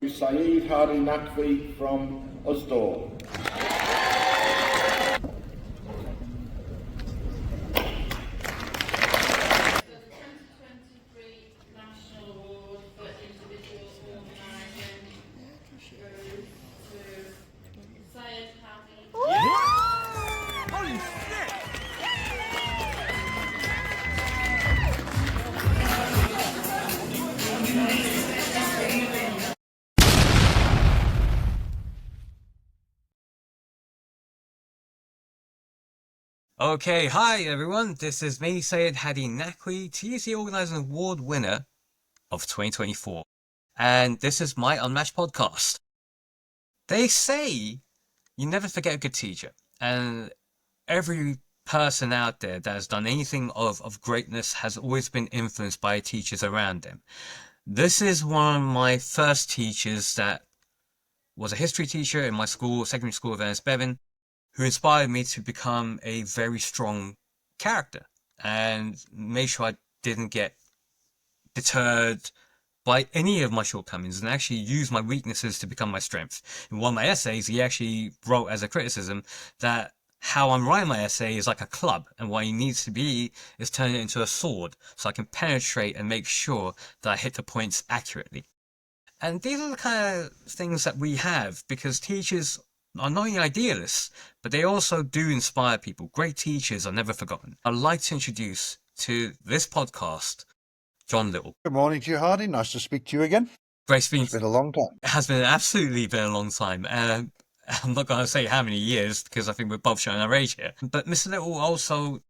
Saeed Hadi Naqvi from Usdor. Okay, hi everyone, this is me, Sayed Hadi Naqvi, TUC Organising Award winner of 2024, and this is my Unmatched podcast. They say you never forget a good teacher, and every person out there that has done anything of greatness has always been influenced by teachers around them. This is one of my first teachers that was a history teacher in my school, secondary school of Ernest Bevin, who inspired me to become a very strong character and made sure I didn't get deterred by any of my shortcomings and actually use my weaknesses to become my strength. In one of my essays, he actually wrote as a criticism that how I'm writing my essay is like a club, and what it needs to be is turn it into a sword so I can penetrate and make sure that I hit the points accurately. And these are the kind of things that we have because teachers are not only idealists, but they also do inspire people. Great teachers are never forgotten. I'd like to introduce to this podcast, John Little. Good morning to you, Hardy. Nice to speak to you again. Great speaking. It's been a long time. It has been absolutely been a long time. I'm not going to say how many years because I think we're both showing our age here. But Mr. Little also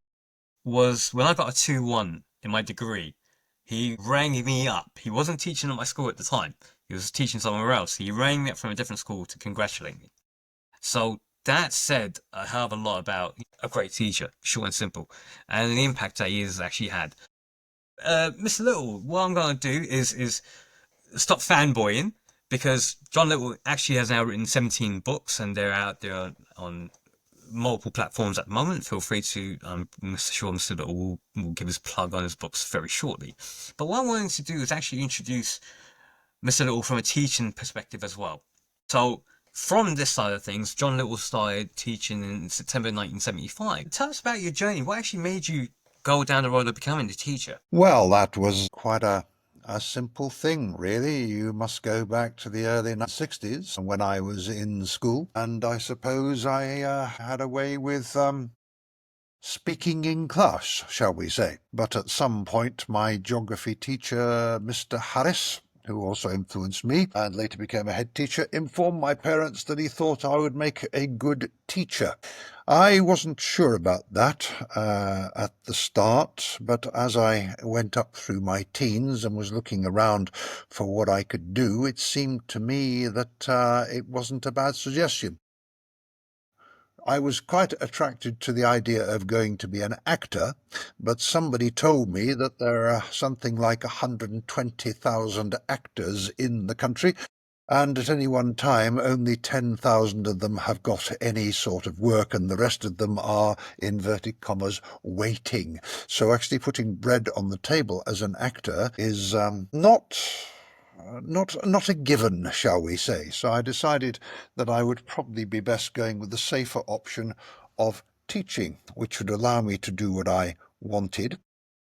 was, when I got a 2-1 in my degree, he rang me up. He wasn't teaching at my school at the time. He was teaching somewhere else. He rang me up from a different school to congratulate me. So that said a hell of a lot about a great teacher, short and simple, and the impact that he has actually had. Mr. Little, what I'm going to do is stop fanboying, because John Little actually has now written 17 books, and they're out there on multiple platforms at the moment. Feel free to, I'm sure Mr. Little will give his plug on his books very shortly. But what I wanted to do is actually introduce Mr. Little from a teaching perspective as well. So from this side of things, John Little started teaching in September 1975. Tell us about your journey. What actually made you go down the road of becoming a teacher? Well, that was quite a simple thing, really. You must go back to the early 60s when I was in school, and I suppose I had a way with speaking in class, shall we say. But at some point, my geography teacher, Mr. Harris, who also influenced me and later became a head teacher, informed my parents that he thought I would make a good teacher. I wasn't sure about that at the start, but as I went up through my teens and was looking around for what I could do, it seemed to me that it wasn't a bad suggestion. I was quite attracted to the idea of going to be an actor, but somebody told me that there are something like 120,000 actors in the country, and at any one time only 10,000 of them have got any sort of work, and the rest of them are, inverted commas, waiting. So actually putting bread on the table as an actor is not a given, shall we say. So I decided that I would probably be best going with the safer option of teaching, which would allow me to do what I wanted,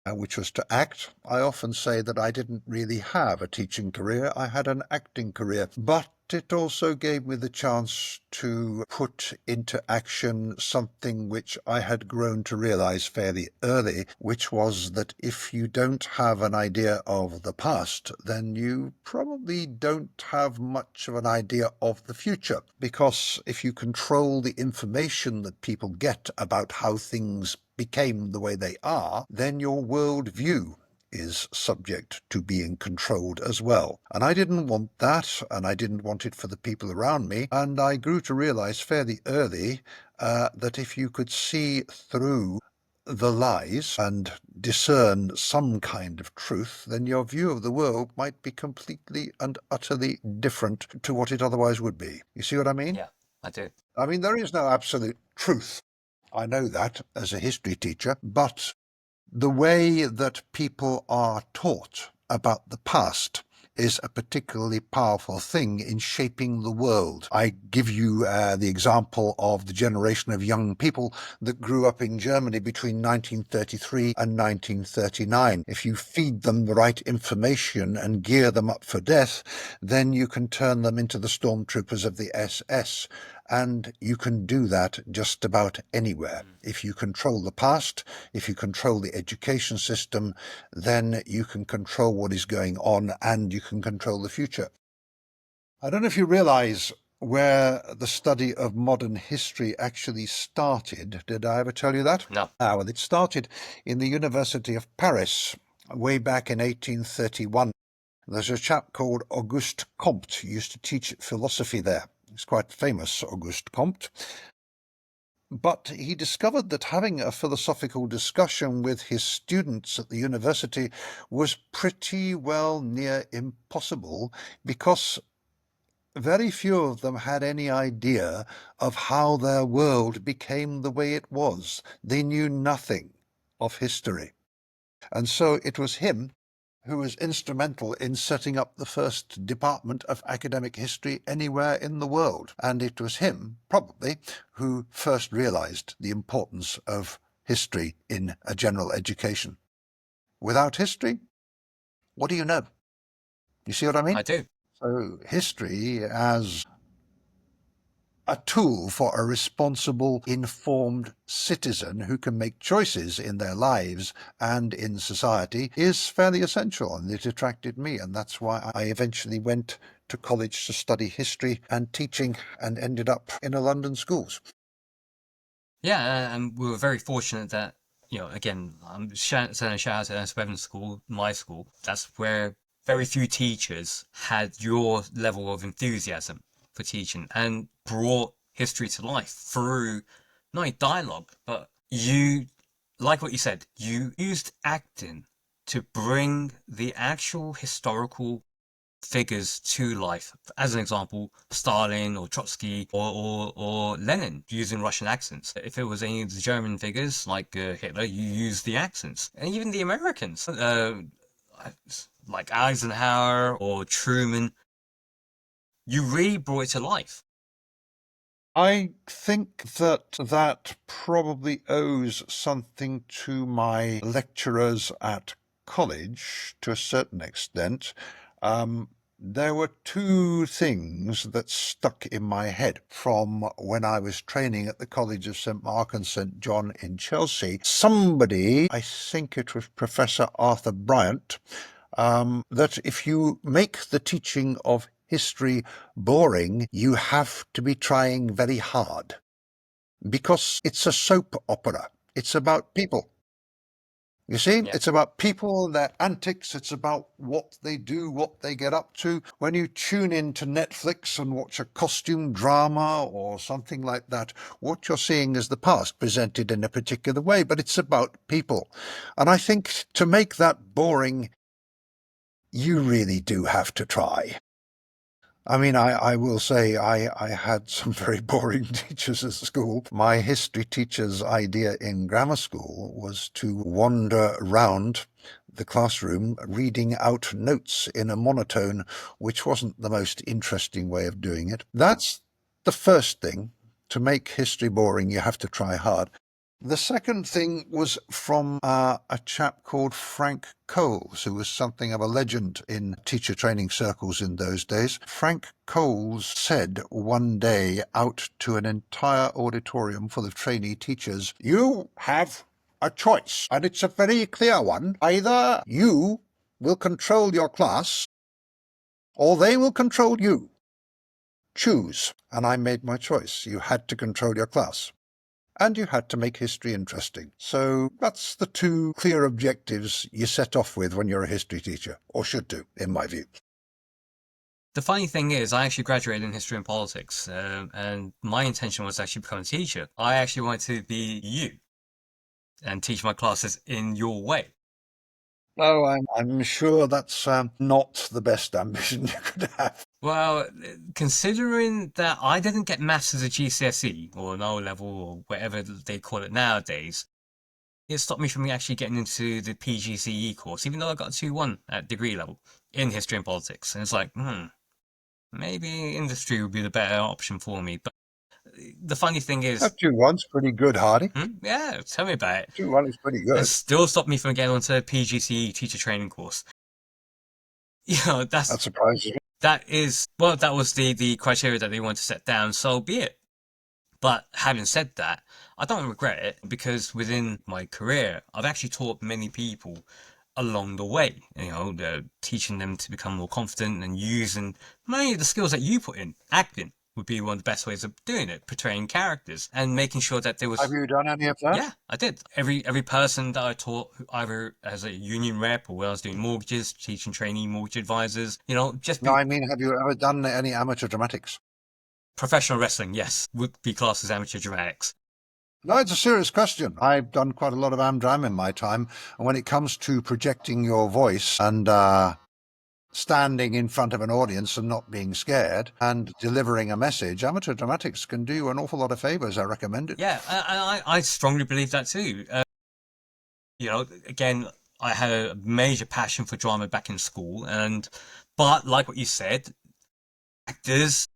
which was to act. I often say that I didn't really have a teaching career, I had an acting career, but it also gave me the chance to put into action something which I had grown to realize fairly early, which was that if you don't have an idea of the past, then you probably don't have much of an idea of the future, because if you control the information that people get about how things became the way they are, then your worldview is subject to being controlled as well. And I didn't want that, and I didn't want it for the people around me, and I grew to realize fairly early that if you could see through the lies and discern some kind of truth, then your view of the world might be completely and utterly different to what it otherwise would be. You see what I mean? Yeah, I do. I mean, there is no absolute truth. I know that as a history teacher, but the way that people are taught about the past is a particularly powerful thing in shaping the world. I give you the example of the generation of young people that grew up in Germany between 1933 and 1939. If you feed them the right information and gear them up for death, then you can turn them into the stormtroopers of the SS. And you can do that just about anywhere. If you control the past, if you control the education system, then you can control what is going on and you can control the future. I don't know if you realize where the study of modern history actually started. Did I ever tell you that? No. Well, it started in the University of Paris way back in 1831. There's a chap called Auguste Comte who used to teach philosophy there. He's quite famous, Auguste Comte. But he discovered that having a philosophical discussion with his students at the university was pretty well near impossible because very few of them had any idea of how their world became the way it was. They knew nothing of history. And so it was him who was instrumental in setting up the first department of academic history anywhere in the world. And it was him, probably, who first realized the importance of history in a general education. Without history, what do you know? You see what I mean? I do. So history as a tool for a responsible, informed citizen who can make choices in their lives and in society is fairly essential, and it attracted me, and that's why I eventually went to college to study history and teaching and ended up in a London schools. Yeah, and we were very fortunate that, again, I'm saying a shout out to Ernest Bevan's school, my school. That's where very few teachers had your level of enthusiasm for teaching and brought history to life through not only dialogue, but you, like what you said, you used acting to bring the actual historical figures to life. As an example, Stalin or Trotsky or Lenin using Russian accents. If it was any of the German figures like Hitler, you use the accents. And even the Americans, like Eisenhower or Truman, you really brought it to life. I think that probably owes something to my lecturers at college to a certain extent. There were two things that stuck in my head from when I was training at the College of St. Mark and St. John in Chelsea. Somebody, I think it was Professor Arthur Bryant, that if you make the teaching of history boring, you have to be trying very hard. Because it's a soap opera. It's about people. You see, Yeah. it's about people, their antics. It's about what they do, what they get up to. When you tune in to Netflix and watch a costume drama or something like that, what you're seeing is the past presented in a particular way, but it's about people. And I think to make that boring, you really do have to try. I mean, I will say I had some very boring teachers at school. My history teacher's idea in grammar school was to wander round the classroom reading out notes in a monotone, which wasn't the most interesting way of doing it. That's the first thing. To make history boring, you have to try hard. The second thing was from a chap called Frank Coles, who was something of a legend in teacher training circles in those days. Frank Coles said one day out to an entire auditorium full of trainee teachers, "You have a choice, and it's a very clear one. Either you will control your class, or they will control you. Choose." And I made my choice. You had to control your class. And you had to make history interesting. So that's the two clear objectives you set off with when you're a history teacher, or should do, in my view. The funny thing is, I actually graduated in history and politics, and my intention was to actually become a teacher. I actually wanted to be you and teach my classes in your way. Oh, I'm sure that's not the best ambition you could have. Well, considering that I didn't get maths as a GCSE or an O level or whatever they call it nowadays, it stopped me from actually getting into the PGCE course, even though I got a 2-1 at degree level in history and politics. And it's like, maybe industry would be the better option for me. But the funny thing is, 2-1's pretty good, Hardy. yeah, tell me about it. 2-1 is pretty It good. still stopped me from getting onto a PGCE teacher training course. That surprises me. That was the criteria that they wanted to set down, so be it. But having said that, I don't regret it, because within my career, I've actually taught many people along the way, teaching them to become more confident and using many of the skills that you put in. Acting would be one of the best ways of doing it, portraying characters and making sure that there was... Have you done any of that? Yeah, I did. Every person that I taught, either as a union rep or when I was doing mortgages, teaching trainee mortgage advisors, just be... No, I mean, have you ever done any amateur dramatics? Professional wrestling, yes, would be classed as amateur dramatics. No, it's a serious question. I've done quite a lot of amdram in my time, and when it comes to projecting your voice and standing in front of an audience and not being scared and delivering a message, amateur dramatics can do you an awful lot of favors. I recommend it. Yeah, I strongly believe that too. Again, I had a major passion for drama back in school, but like what you said, actors,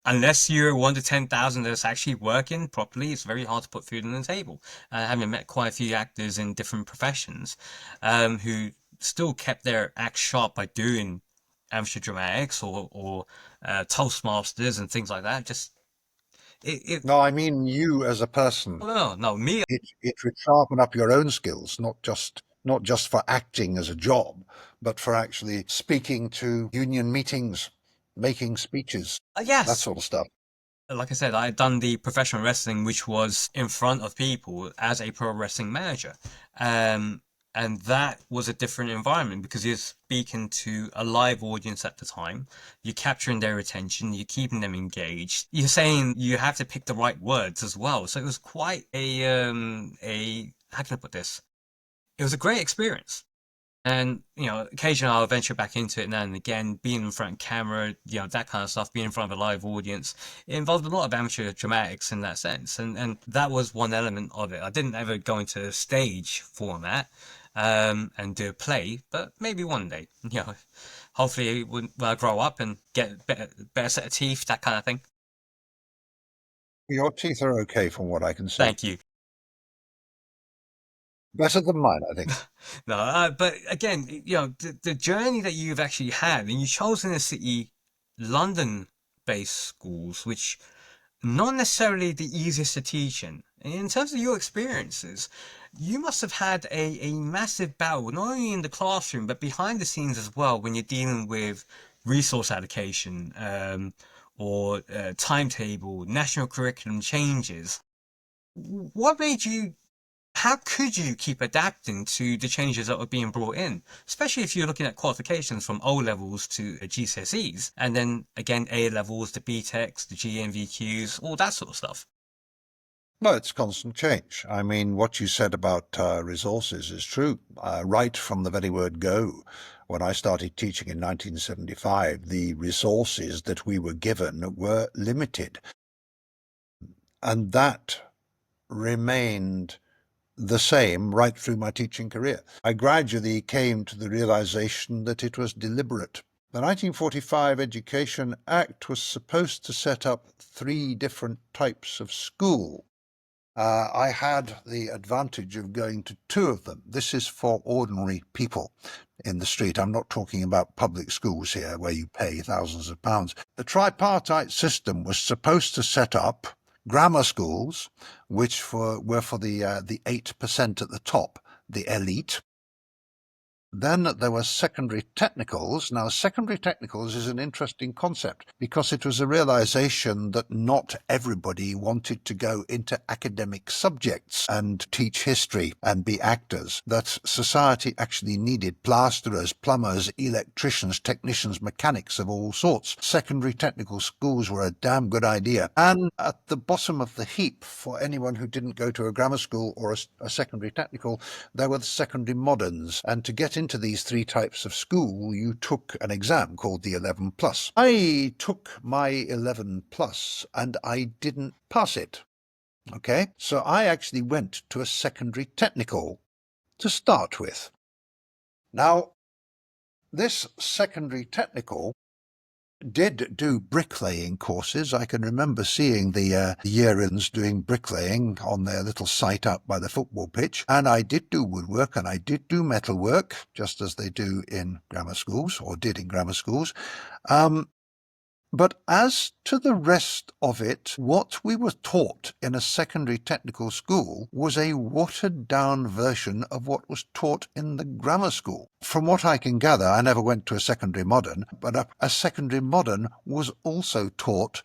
unless you're 1 to 10,000 that's actually working properly, it's very hard to put food on the table. Having met quite a few actors in different professions who still kept their act sharp by doing amateur dramatics or Toastmasters and things like that. No, I mean you as a person. No, me. It would sharpen up your own skills, not just for acting as a job, but for actually speaking to union meetings, making speeches, Yes, that sort of stuff. Like I said, I had done the professional wrestling, which was in front of people as a pro wrestling manager. And that was a different environment because you're speaking to a live audience at the time. You're capturing their attention. You're keeping them engaged. You're saying you have to pick the right words as well. So it was quite how can I put this? It was a great experience. And, occasionally I'll venture back into it now and again, being in front of camera, that kind of stuff, being in front of a live audience. It involved a lot of amateur dramatics in that sense. And that was one element of it. I didn't ever go into stage format and do a play, but maybe one day, hopefully when I grow up and get a better set of teeth, that kind of thing. Your teeth are okay from what I can see. Thank you. Better than mine, I think. No, but again, the journey that you've actually had, and you chose in a city, London-based schools, which not necessarily the easiest to teach in. And in terms of your experiences, you must have had a massive battle, not only in the classroom, but behind the scenes as well, when you're dealing with resource allocation, or timetable, national curriculum changes. What made you... How could you keep adapting to the changes that were being brought in, especially if you're looking at qualifications from O levels to GCSEs, and then again A levels, the BTECs, the GNVQs, all that sort of stuff? No, it's constant change. I mean, what you said about resources is true. Right from the very word go, when I started teaching in 1975, the resources that we were given were limited. And that remained the same right through my teaching career. I gradually came to the realization that it was deliberate. The 1945 Education Act was supposed to set up 3 different types of school. I had the advantage of going to 2 of them. This is for ordinary people in the street. I'm not talking about public schools here where you pay thousands of pounds. The tripartite system was supposed to set up grammar schools, which were for the 8% at the top, the elite. Then there were secondary technicals. Now, secondary technicals is an interesting concept because it was a realization that not everybody wanted to go into academic subjects and teach history and be actors, that society actually needed plasterers, plumbers, electricians, technicians, mechanics of all sorts. Secondary technical schools were a damn good idea. And at the bottom of the heap for anyone who didn't go to a grammar school or a secondary technical, there were the secondary moderns. And to get into these 3 types of school, you took an exam called the 11 plus. I took my 11 plus and I didn't pass it. Okay, so I actually went to a secondary technical to start with. Now, this secondary technical did do bricklaying courses. I can remember seeing the year-ins doing bricklaying on their little site up by the football pitch. And I did do woodwork and I did do metalwork, just as they do in grammar schools, or did in grammar schools. But as to the rest of it, what we were taught in a secondary technical school was a watered-down version of what was taught in the grammar school. From what I can gather, I never went to a secondary modern, but a secondary modern was also taught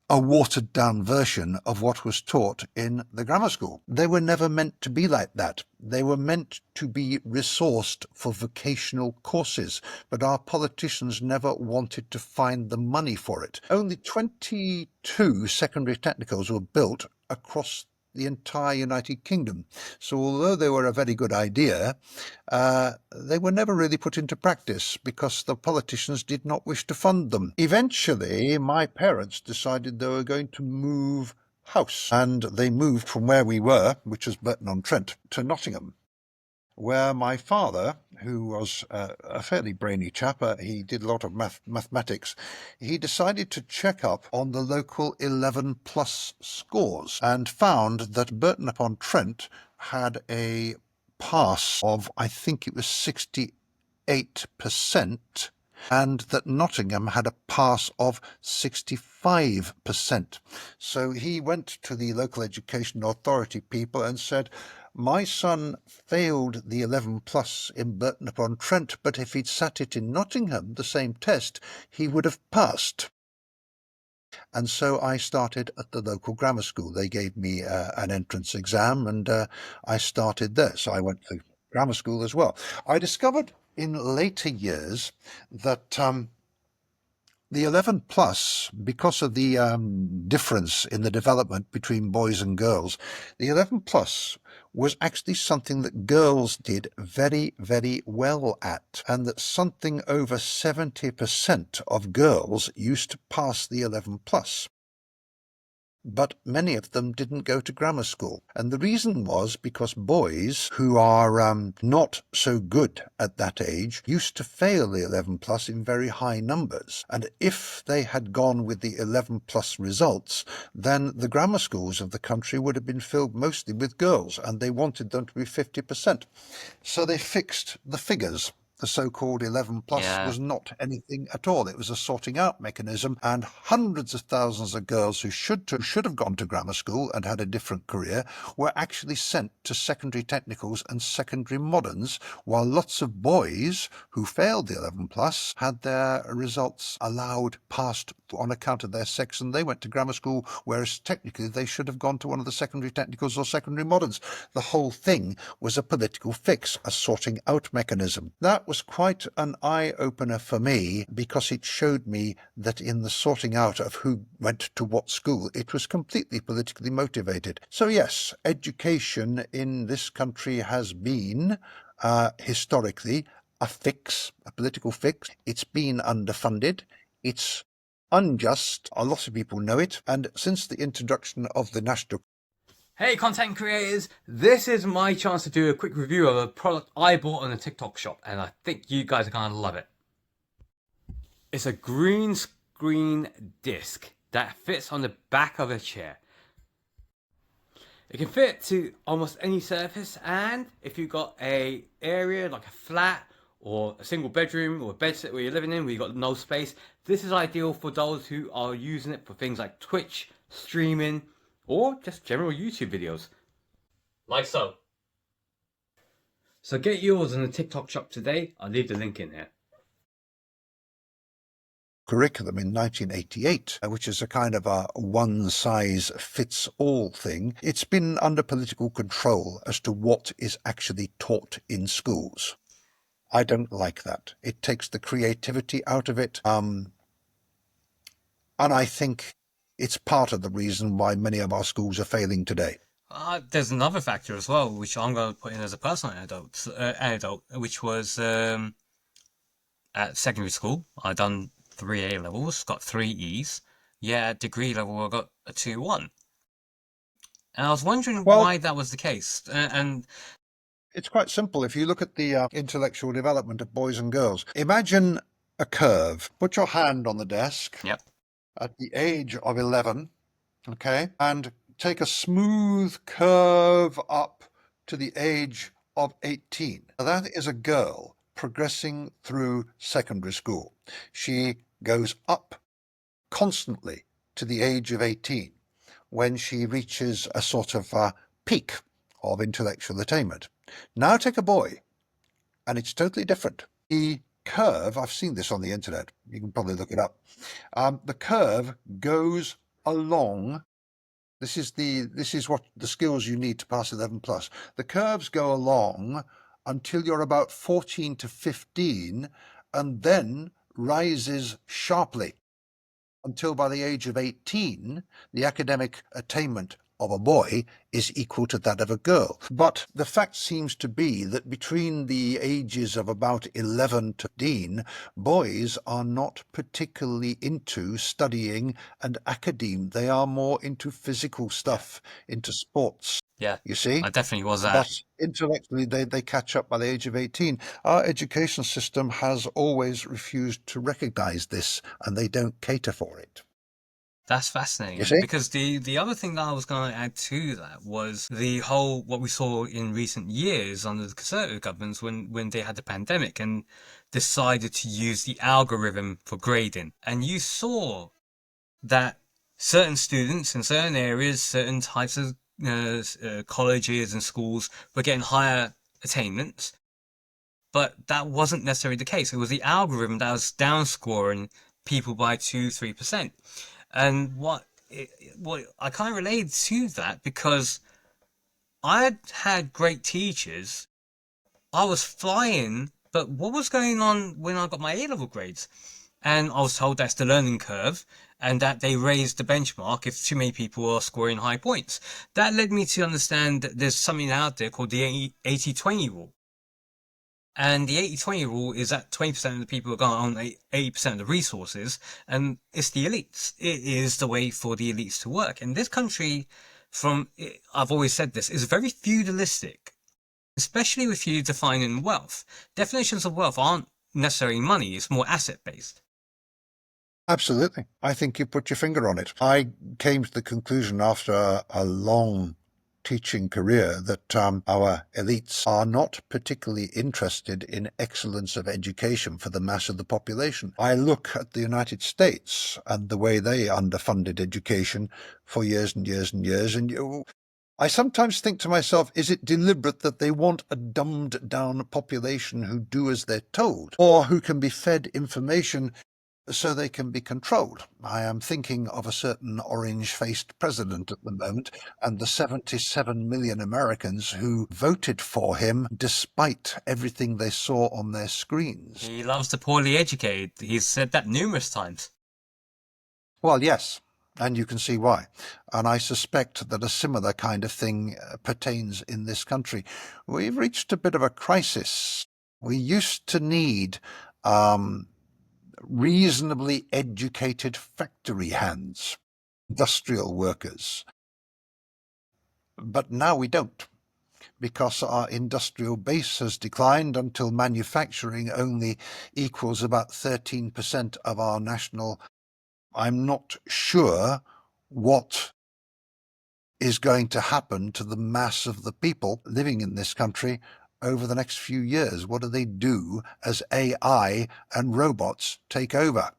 a watered-down version of what was taught in the grammar school. They were never meant to be like that. They were meant to be resourced for vocational courses, but our politicians never wanted to find the money for it. Only 22 secondary technicals were built across the entire United Kingdom. So although they were a very good idea, they were never really put into practice because the politicians did not wish to fund them. Eventually, my parents decided they were going to move house, and they moved from where we were, which was Burton-on-Trent, to Nottingham, where my father, who was a fairly brainy chap, he did a lot of mathematics, he decided to check up on the local 11 plus scores and found that Burton-upon-Trent had a pass of, I think it was 68%, and that Nottingham had a pass of 65%. So he went to the local education authority people and said, my son failed the 11 plus in Burton-upon-Trent, but if he'd sat it in Nottingham, the same test, he would have passed. And so I started at the local grammar school. They gave me an entrance exam, and I started there. So I went to grammar school as well. I discovered in later years that the 11 plus, because of the difference in the development between boys and girls, the 11 plus was actually something that girls did very, very well at, and that something over 70% of girls used to pass the 11 plus. But many of them didn't go to grammar school. And the reason was because boys who are not so good at that age used to fail the 11 plus in very high numbers. And if they had gone with the 11 plus results, then the grammar schools of the country would have been filled mostly with girls, and they wanted them to be 50%. So they fixed the figures. The so-called 11 plus was not anything at all. It was a sorting out mechanism, and hundreds of thousands of girls who should have gone to grammar school and had a different career were actually sent to secondary technicals and secondary moderns, while lots of boys who failed the 11 plus had their results passed on account of their sex, and they went to grammar school, whereas technically they should have gone to one of the secondary technicals or secondary moderns. The whole thing was a political fix, a sorting out mechanism. That was quite an eye-opener for me, because it showed me that in the sorting out of who went to what school, it was completely politically motivated. So yes, education in this country has been, historically, a fix, a political fix. It's been underfunded. It's unjust. A lot of people know it. And since the introduction of the national... Hey content creators, this is my chance to do a quick review of a product I bought on a TikTok shop, and I think you guys are going to love it. It's a green screen disc that fits on the back of a chair. It can fit to almost any surface, and if you've got a area like a flat or a single bedroom or a bed set where you're living in where you've got no space, this is ideal for those who are using it for things like Twitch, streaming, or just general YouTube videos. Like so. So get yours in the TikTok shop today. I'll leave the link in here. Curriculum in 1988, which is a kind of a one-size-fits-all thing. It's been under political control as to what is actually taught in schools. I don't like that. It takes the creativity out of it, and I think it's part of the reason why many of our schools are failing today. There's another factor as well, which I'm going to put in as a personal anecdote, which was at secondary school. I done 3 A levels, got 3 E's. Yeah, at degree level I got a 2-1. And I was wondering why that was the case. And It's quite simple. If you look at the intellectual development of boys and girls, imagine a curve. Put your hand on the desk Yep. at the age of 11, okay, and take a smooth curve up to the age of 18. Now, that is a girl progressing through secondary school. She goes up constantly to the age of 18 when she reaches a sort of peak of intellectual attainment. Now take a boy, and it's totally different. The curve, I've seen this on the internet, you can probably look it up. The curve goes along. This is what the skills you need to pass 11 plus. The curves go along until you're about 14 to 15, and then rises sharply until by the age of 18, the academic attainment of a boy is equal to that of a girl. But the fact seems to be that between the ages of about 11 to 15, boys are not particularly into studying and academe. They are more into physical stuff, into sports. Yeah, You see? I definitely was that. But intellectually, they catch up by the age of 18. Our education system has always refused to recognize this, and they don't cater for it. That's fascinating. You see? Because the other thing that I was going to add to that was the whole, what we saw in recent years under the Conservative governments when they had the pandemic and decided to use the algorithm for grading. And you saw that certain students in certain areas, certain types of colleges and schools were getting higher attainments, but that wasn't necessarily the case. It was the algorithm that was downscoring people by 2-3%. And what I can't relate to that, because I had great teachers, I was flying, but what was going on when I got my A-level grades? And I was told that's the learning curve, and that they raised the benchmark if too many people are scoring high points. That led me to understand that there's something out there called the 80-20 rule. And the 80-20 rule is that 20% of the people are going on 80% of the resources, and it's the elites. It is the way for the elites to work. And this country, I've always said this, is very feudalistic, especially with you defining wealth. Definitions of wealth aren't necessarily money, it's more asset-based. Absolutely. I think you put your finger on it. I came to the conclusion after a long teaching career that our elites are not particularly interested in excellence of education for the mass of the population. I look at the United States and the way they underfunded education for years and years and years, and I sometimes think to myself, is it deliberate that they want a dumbed down population who do as they're told, or who can be fed information so they can be controlled? I am thinking of a certain orange-faced president at the moment and the 77 million Americans who voted for him despite everything they saw on their screens. He loves the poorly educated. He's said that numerous times. Well, yes, and you can see why. And I suspect that a similar kind of thing pertains in this country. We've reached a bit of a crisis. We used to need reasonably educated factory hands, industrial workers. But now we don't, because our industrial base has declined until manufacturing only equals about 13% of our national. I'm not sure what is going to happen to the mass of the people living in this country over the next few years. What do they do as AI and robots take over?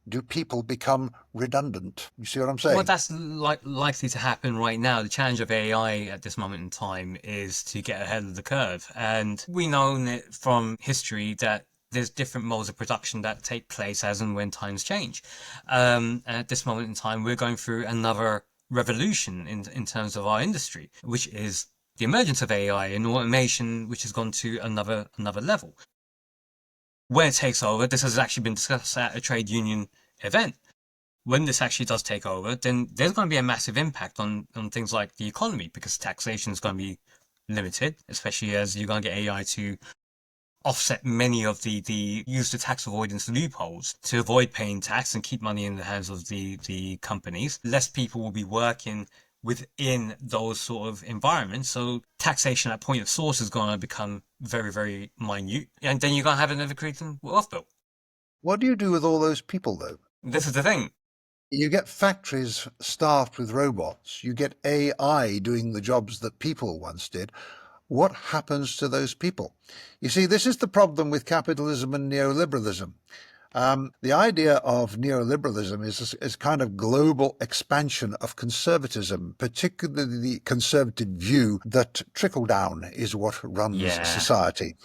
Do people become redundant? You see what I'm saying? Well, that's likely to happen right now. The challenge of AI at this moment in time is to get ahead of the curve. And we know from history that there's different modes of production that take place as and when times change. And at this moment in time, we're going through another revolution in terms of our industry, which is the emergence of AI and automation, which has gone to another level. When it takes over, this has actually been discussed at a trade union event. When this actually does take over, then there's going to be a massive impact on things like the economy, because taxation is going to be limited, especially as you're going to get AI to offset many of the use the tax avoidance loopholes to avoid paying tax and keep money in the hands of the companies. Less people will be working within those sort of environments. So taxation at point of source is going to become very, very minute. And then you're going to have an ever-creating wealth bill. What do you do with all those people, though? This is the thing. You get factories staffed with robots. You get AI doing the jobs that people once did. What happens to those people? You see, this is the problem with capitalism and neoliberalism. The idea of neoliberalism is kind of global expansion of conservatism, particularly the conservative view that trickle down is what runs society.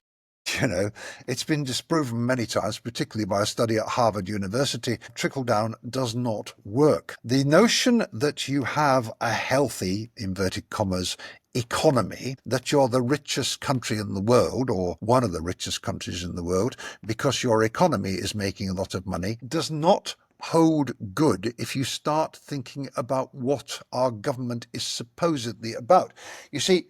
You know, it's been disproven many times, particularly by a study at Harvard University. Trickle down does not work. The notion that you have a healthy, inverted commas, economy, that you're the richest country in the world, or one of the richest countries in the world, because your economy is making a lot of money, does not hold good if you start thinking about what our government is supposedly about. You see,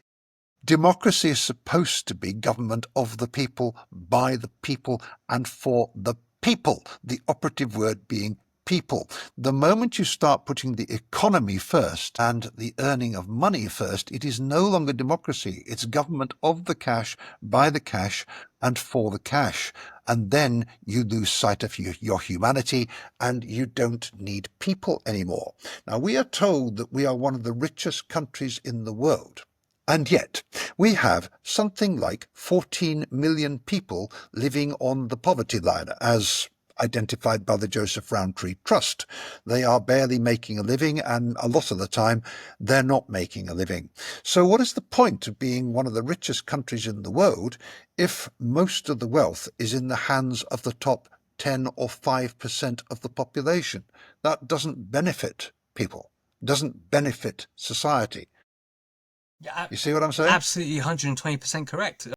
democracy is supposed to be government of the people, by the people, and for the people, the operative word being people. The moment you start putting the economy first and the earning of money first, it is no longer democracy. It's government of the cash, by the cash, and for the cash. And then you lose sight of your humanity and you don't need people anymore. Now, we are told that we are one of the richest countries in the world. And yet, we have something like 14 million people living on the poverty line, as identified by the Joseph Rowntree Trust. They are barely making a living, and a lot of the time, they're not making a living. So what is the point of being one of the richest countries in the world if most of the wealth is in the hands of the top 10 or 5% of the population? That doesn't benefit people, doesn't benefit society. Yeah, you see what I'm saying? Absolutely 120% correct.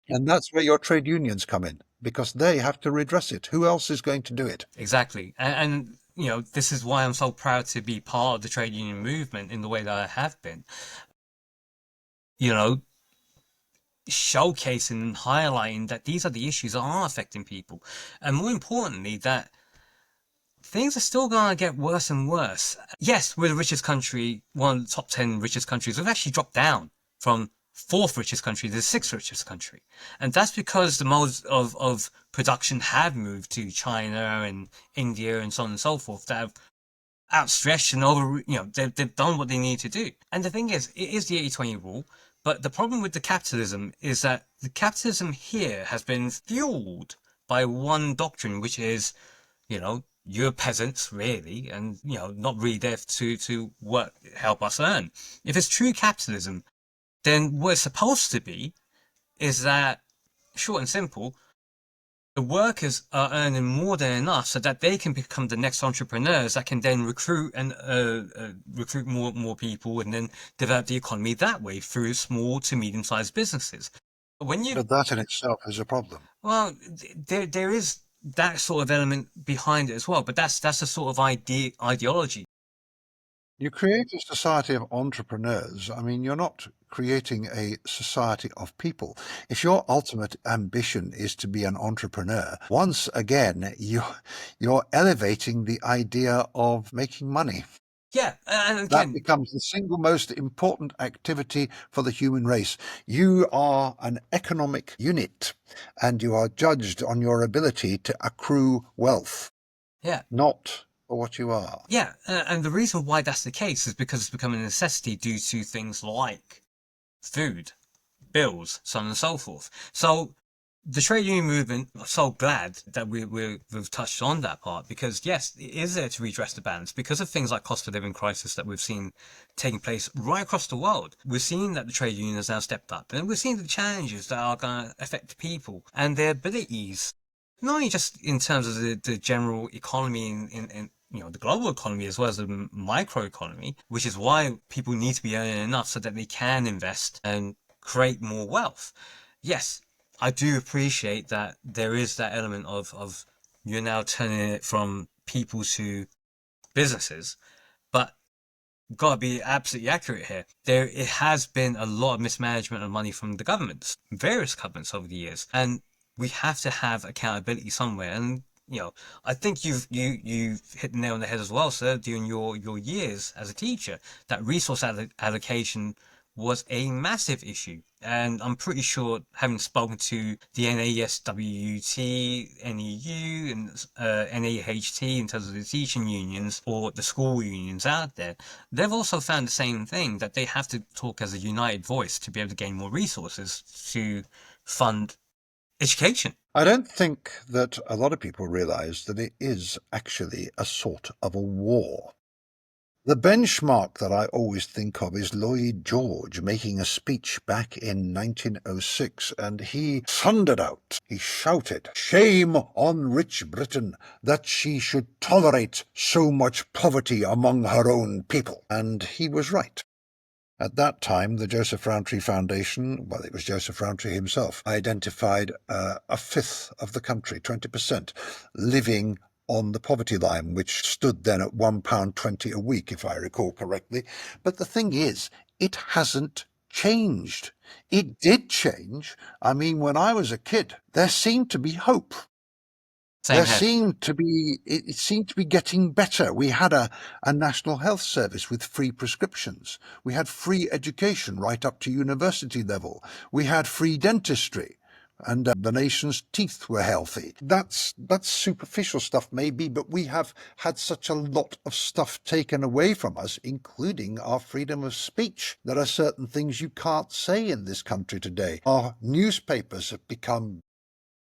And that's where your trade unions come in, because they have to redress it. Who else is going to do it? Exactly. And you know, this is why I'm so proud to be part of the trade union movement in the way that I have been. You know, showcasing and highlighting that these are the issues that are affecting people. And more importantly, that things are still going to get worse and worse. Yes, we're the richest country, one of the top 10 richest countries. We've actually dropped down from fourth richest country to the sixth richest country. And that's because the modes of production have moved to China and India and so on and so forth that have outstretched and over, you know, they've done what they need to do. And the thing is, it is the 80-20 rule. But the problem with the capitalism is that the capitalism here has been fueled by one doctrine, which is, you know, you're peasants, really, and, you know, not really there to work, help us earn. If it's true capitalism, then what it's supposed to be is that, short and simple, the workers are earning more than enough so that they can become the next entrepreneurs that can then recruit and recruit more people and then develop the economy that way through small to medium-sized businesses. But that in itself is a problem. Well, there is that sort of element behind it as well, but that's a sort of ideology. You create a society of entrepreneurs. I mean, you're not creating a society of people. If your ultimate ambition is to be an entrepreneur, once again, you're elevating the idea of making money. Yeah, and again, that becomes the single most important activity for the human race. You are an economic unit, and you are judged on your ability to accrue wealth. Yeah. Not for what you are. Yeah, and the reason why that's the case is because it's become a necessity due to things like food, bills, so on and so forth. So the trade union movement, I'm so glad that we've touched on that part, because yes, it is there to redress the balance because of things like cost of living crisis that we've seen taking place right across the world. We're seeing that the trade union has now stepped up, and we're seeing the challenges that are going to affect people and their abilities, not only just in terms of the general economy in you know, the global economy as well as the micro economy, which is why people need to be earning enough so that they can invest and create more wealth. Yes, I do appreciate that there is that element of you're now turning it from people to businesses, but gotta be absolutely accurate here. It has been a lot of mismanagement of money from the governments, various governments over the years, and we have to have accountability somewhere. And I think you've hit the nail on the head as well, sir, during your years as a teacher, that resource allocation was a massive issue. And I'm pretty sure, having spoken to the NASWUT, NEU, and NAHT in terms of the teaching unions or the school unions out there, they've also found the same thing, that they have to talk as a united voice to be able to gain more resources to fund education. I don't think that a lot of people realize that it is actually a sort of a war. The benchmark that I always think of is Lloyd George making a speech back in 1906, and he thundered out, he shouted, "Shame on rich Britain that she should tolerate so much poverty among her own people." And he was right. At that time, the Joseph Rowntree Foundation, well, it was Joseph Rowntree himself, identified a fifth of the country, 20%, living on the poverty line, which stood then at £1.20 a week, if I recall correctly. But the thing is, it hasn't changed. It did change. I mean, when I was a kid, there seemed to be hope. Same It seemed to be getting better. We had a national health service with free prescriptions. We had free education right up to university level. We had free dentistry, and the nation's teeth were healthy. That's superficial stuff maybe, but we have had such a lot of stuff taken away from us, including our freedom of speech. There are certain things you can't say in this country today. Our newspapers have become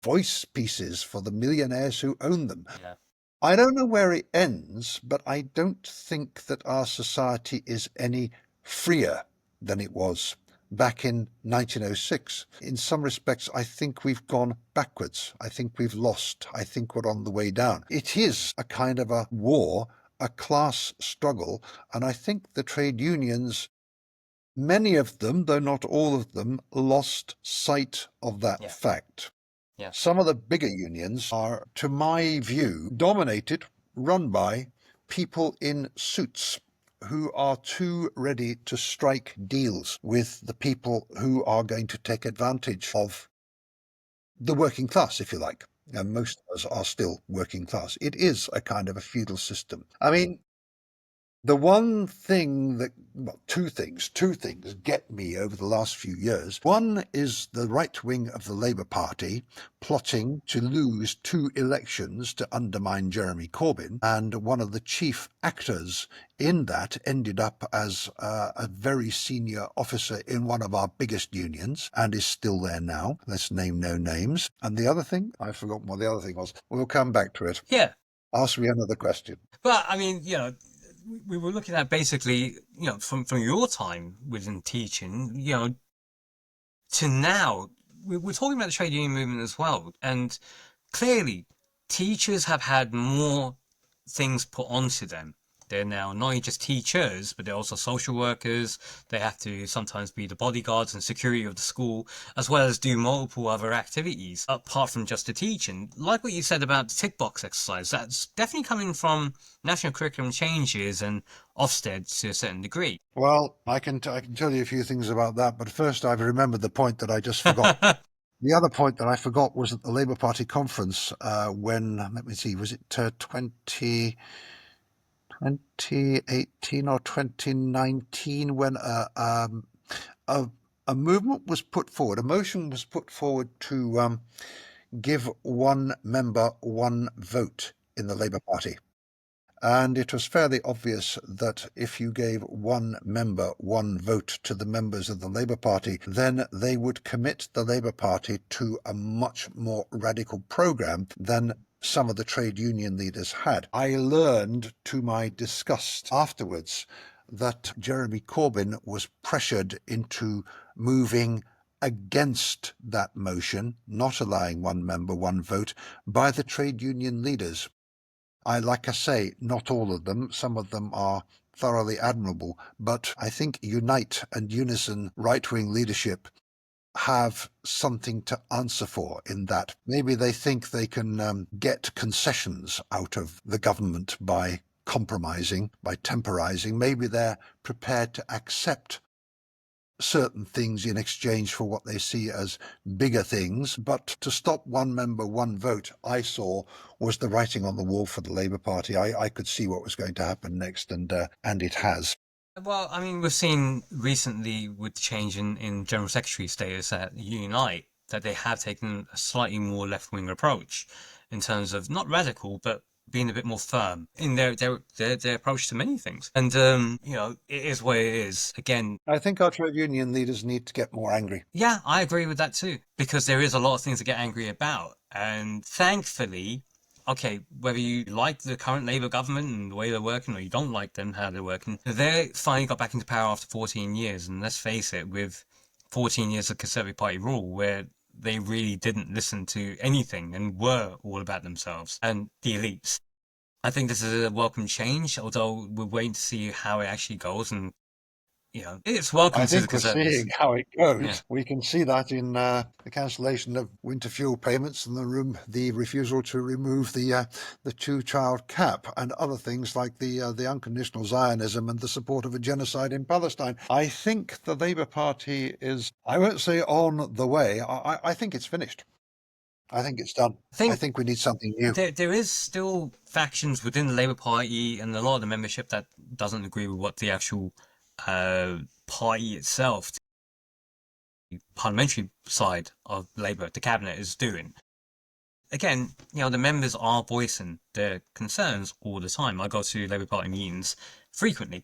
voice pieces for the millionaires who own them. Yeah. I don't know where it ends, but I don't think that our society is any freer than it was back in 1906. In some respects, I think we've gone backwards. I think we've lost. I think we're on the way down. It is a kind of a war, a class struggle, and I think the trade unions, many of them, though not all of them, lost sight of that fact. Yeah. Some of the bigger unions are, to my view, dominated, run by people in suits who are too ready to strike deals with the people who are going to take advantage of the working class, if you like. And most of us are still working class. It is a kind of a feudal system. I mean, the one thing that, well, two things get me over the last few years. One is the right wing of the Labour Party plotting to lose 2 elections to undermine Jeremy Corbyn, and one of the chief actors in that ended up as a very senior officer in one of our biggest unions and is still there now. Let's name no names. And the other thing, I've forgotten what the other thing was. We'll come back to it. Yeah. Ask me another question. But I mean, we were looking at basically, from your time within teaching, to now, we're talking about the trade union movement as well. And clearly, teachers have had more things put onto them. They're now not only just teachers, but they're also social workers. They have to sometimes be the bodyguards and security of the school, as well as do multiple other activities, apart from just the teaching. Like what you said about the tick box exercise, that's definitely coming from national curriculum changes and Ofsted to a certain degree. Well, I can tell you a few things about that, but first I've remembered the point that I just forgot. The other point that I forgot was at the Labour Party conference when, let me see, was it 2018 or 2019 when a movement was put forward, a motion was put forward to give one member one vote in the Labour Party. And it was fairly obvious that if you gave one member one vote to the members of the Labour Party, then they would commit the Labour Party to a much more radical programme than some of the trade union leaders had. I learned to my disgust afterwards that Jeremy Corbyn was pressured into moving against that motion, not allowing one member, one vote, by the trade union leaders. Like I say, not all of them. Some of them are thoroughly admirable, but I think Unite and Unison right-wing leadership have something to answer for in that. Maybe they think they can get concessions out of the government by compromising, by temporising. Maybe they're prepared to accept certain things in exchange for what they see as bigger things. But to stop one member, one vote, I saw was the writing on the wall for the Labour Party. I could see what was going to happen next, and it has. Well, I mean, we've seen recently with the change in General Secretary status at Unite that they have taken a slightly more left-wing approach in terms of not radical, but being a bit more firm in their approach to many things. And, you know, it is what it is. Again, I think our trade union leaders need to get more angry. Yeah, I agree with that too, because there is a lot of things to get angry about. And thankfully, okay, whether you like the current Labour government and the way they're working, or you don't like them, how they're working, they finally got back into power after 14 years. And let's face it, with 14 years of Conservative Party rule, where they really didn't listen to anything and were all about themselves and the elites. I think this is a welcome change, although we're waiting to see how it actually goes. And, you know, it's welcome I to the think we're Conservatives. seeing how it goes. Yeah. We can see that in the cancellation of winter fuel payments and the refusal to remove the two-child cap and other things like the unconditional Zionism and the support of a genocide in Palestine. I think the Labour Party is, I won't say on the way, I think it's finished. I think it's done. I think we need something new. There is still factions within the Labour Party and a lot of the membership that doesn't agree with what the actual party itself, the parliamentary side of Labour, the cabinet, is doing. Again, you know, the members are voicing their concerns all the time. I go to Labour Party meetings frequently.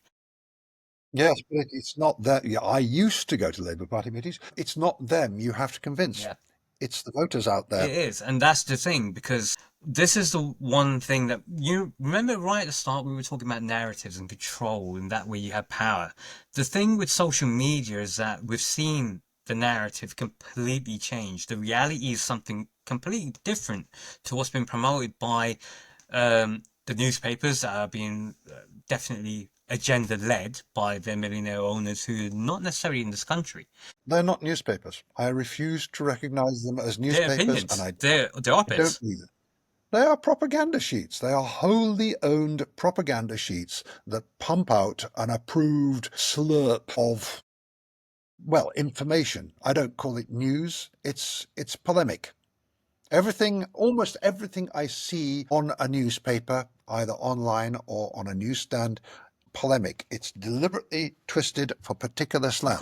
Yes, but it's not that. Yeah, I used to go to Labour Party meetings. It's not them you have to convince. Yeah. It's the voters out there. It is, and that's the thing, because this is the one thing that you remember right at the start we were talking about narratives and control, and that way you have power. The thing with social media is that we've seen the narrative completely change. The reality is something completely different to what's been promoted by the newspapers that are being definitely agenda-led by their millionaire owners who are not necessarily in this country. They're not newspapers. I refuse to recognise them as newspapers. They're opinions. And They're op-eds. don't either. They are propaganda sheets. They are wholly owned propaganda sheets that pump out an approved slurp of, well, information. I don't call it news. It's polemic. Almost everything I see on a newspaper, either online or on a newsstand, polemic. It's deliberately twisted for particular slants. Of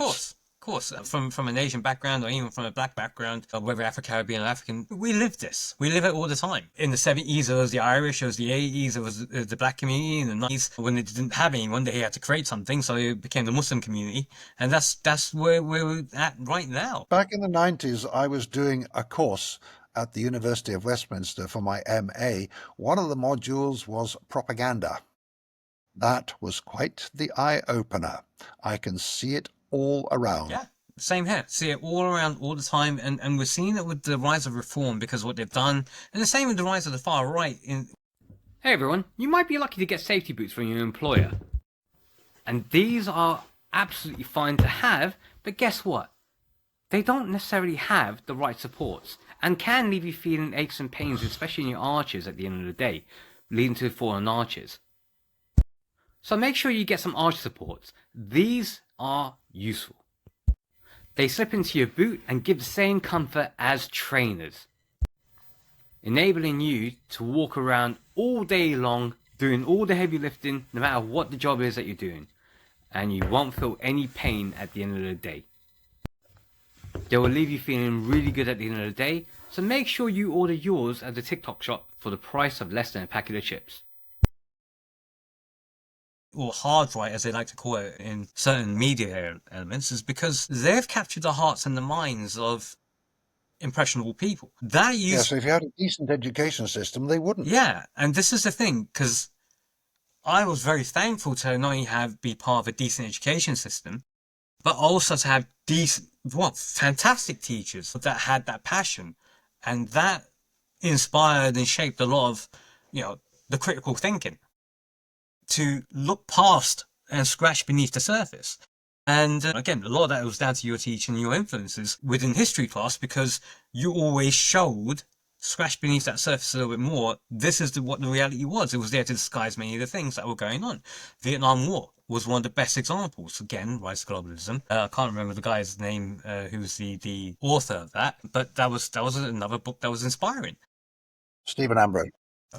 course. From an Asian background or even from a black background, or whether Afro-Caribbean or African, we live this. We live it all the time. In the 70s, it was the Irish, it was the 80s, it was the black community. In the 90s, when they didn't have anyone, they had to create something, so it became the Muslim community. And that's where we're at right now. Back in the 90s, I was doing a course at the University of Westminster for my MA. One of the modules was propaganda. That was quite the eye-opener. I can see it all around. Yeah, same here. See it all around all the time. And we're seeing it with the rise of reform because of what they've done. And the same with the rise of the far right. Hey everyone, you might be lucky to get safety boots from your employer. And these are absolutely fine to have, but guess what? They don't necessarily have the right supports and can leave you feeling aches and pains, especially in your arches at the end of the day, leading to fallen arches. So make sure you get some arch supports. These are useful. They slip into your boot and give the same comfort as trainers, enabling you to walk around all day long, doing all the heavy lifting, no matter what the job is that you're doing, and you won't feel any pain at the end of the day. They will leave you feeling really good at the end of the day, so make sure you order yours at the TikTok shop for the price of less than a packet of chips. Or hard right, as they like to call it in certain media elements, is because they've captured the hearts and the minds of impressionable people. Yeah, so if you had a decent education system, they wouldn't. Yeah, and this is the thing, because I was very thankful to not only be part of a decent education system, but also to have fantastic teachers that had that passion, and that inspired and shaped a lot of, the critical thinking to look past and scratch beneath the surface. And again, a lot of that was down to your teaching and your influences within history class, because you always showed, scratch beneath that surface a little bit more, this is what the reality was. It was there to disguise many of the things that were going on. Vietnam War, was one of the best examples. Again, rise of globalism. I can't remember the guy's name who was the author of that, but that was another book that was inspiring. Stephen Ambrose.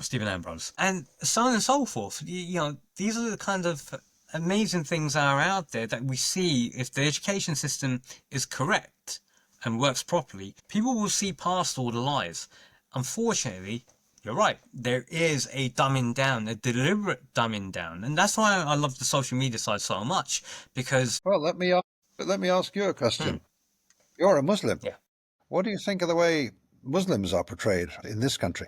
Stephen Ambrose, and so on and so forth. These are the kind of amazing things that are out there that we see. If the education system is correct and works properly, people will see past all the lies. Unfortunately, you're right. There is a dumbing down, a deliberate dumbing down, and that's why I love the social media side so much. Because Well, let me ask you a question. You're a Muslim. Yeah. What do you think of the way Muslims are portrayed in this country?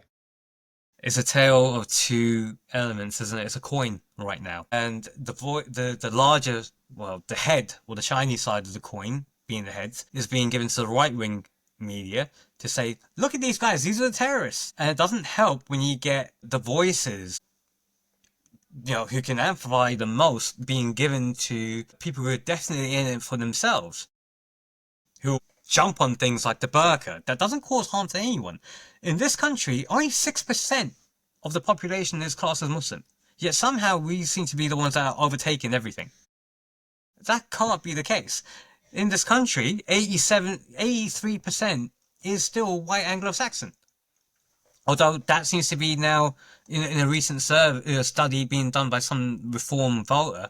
it's a tale of two elements, isn't it? It's a coin right now, and the larger, well, the head or the shiny side of the coin, being the head, is being given to the right wing media to say, look at these guys, these are the terrorists. And it doesn't help when you get the voices, who can amplify the most, being given to people who are definitely in it for themselves, who jump on things like the burqa that doesn't cause harm to anyone. In this country, only 6% of the population is classed as Muslim, yet somehow we seem to be the ones that are overtaking everything. That can't be the case. In this country, 83% is still white Anglo-Saxon. Although that seems to be now, in a recent study being done by some reform voter,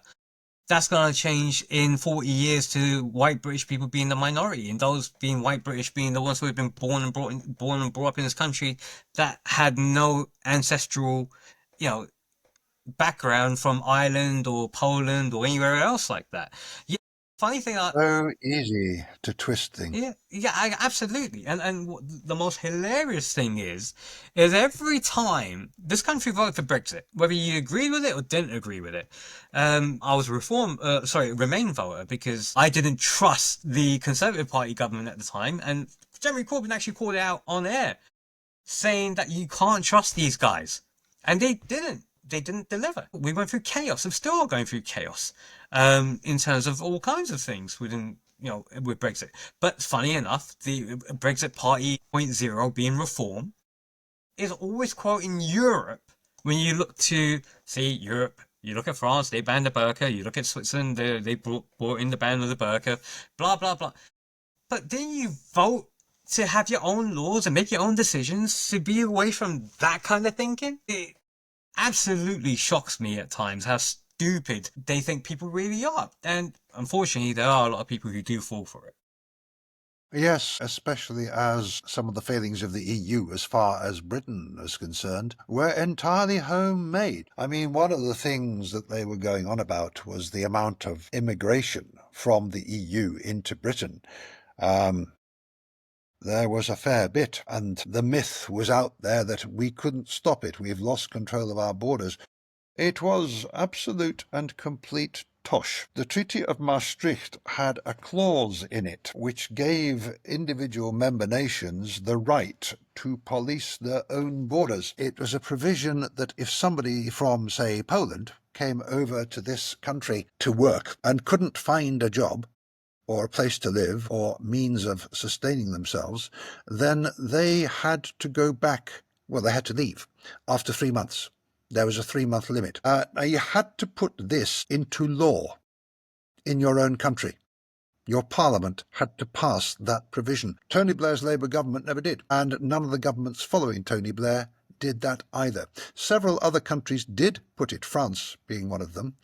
that's going to change in 40 years to white British people being the minority, and those being white British being the ones who have been born and brought up in this country that had no ancestral, background from Ireland or Poland or anywhere else like that. Yeah, funny thing, So easy to twist things. absolutely. And the most hilarious thing is every time this country voted for Brexit, whether you agreed with it or didn't agree with it, I was a Remain voter because I didn't trust the Conservative Party government at the time, and Jeremy Corbyn actually called it out on air, saying that you can't trust these guys, and they didn't. They didn't deliver. We went through chaos. I'm still going through chaos in terms of all kinds of things with Brexit. But funny enough, the Brexit Party 0.0 being reform is always quoting Europe. When you look to, see, Europe, you look at France, they banned the burqa. You look at Switzerland, they brought in the ban of the burqa, blah, blah, blah. But then you vote to have your own laws and make your own decisions to be away from that kind of thinking. It absolutely shocks me at times how stupid they think people really are. And unfortunately, there are a lot of people who do fall for it. Yes, especially as some of the failings of the EU as far as Britain is concerned were entirely homemade. I mean, one of the things that they were going on about was the amount of immigration from the EU into Britain. There was a fair bit, and the myth was out there that we couldn't stop it. We've lost control of our borders. It was absolute and complete tosh. The Treaty of Maastricht had a clause in it which gave individual member nations the right to police their own borders. It was a provision that if somebody from, say, Poland came over to this country to work and couldn't find a job, or a place to live, or means of sustaining themselves, then they had to go back. Well, they had to leave after 3 months. There was a 3-month limit. Now, you had to put this into law in your own country. Your parliament had to pass that provision. Tony Blair's Labour government never did, and none of the governments following Tony Blair did that either. Several other countries did put it, France being one of them.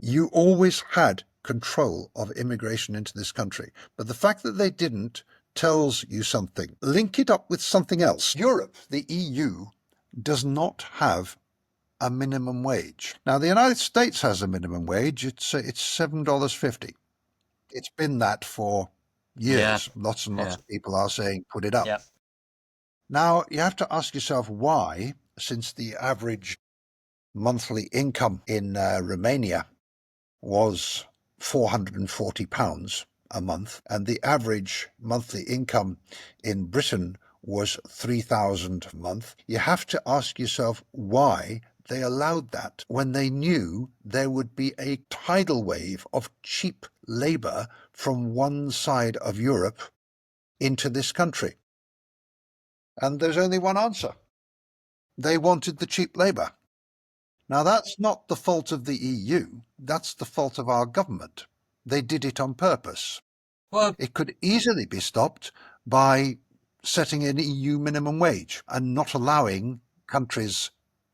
You always had control of immigration into this country. But the fact that they didn't tells you something. Link it up with something else. Europe, the EU, does not have a minimum wage. Now, the United States has a minimum wage. It's $7.50. It's been that for years. Yeah. Lots and lots of people are saying, put it up. Yeah. Now, you have to ask yourself why, since the average monthly income in Romania was £440 a month, and the average monthly income in Britain was £3,000 a month. You have to ask yourself why they allowed that when they knew there would be a tidal wave of cheap labour from one side of Europe into this country. And there's only one answer. They wanted the cheap labour. Now, that's not the fault of the EU. that's the fault of our government. They did it on purpose. Well, It could easily be stopped by setting an EU minimum wage and not allowing countries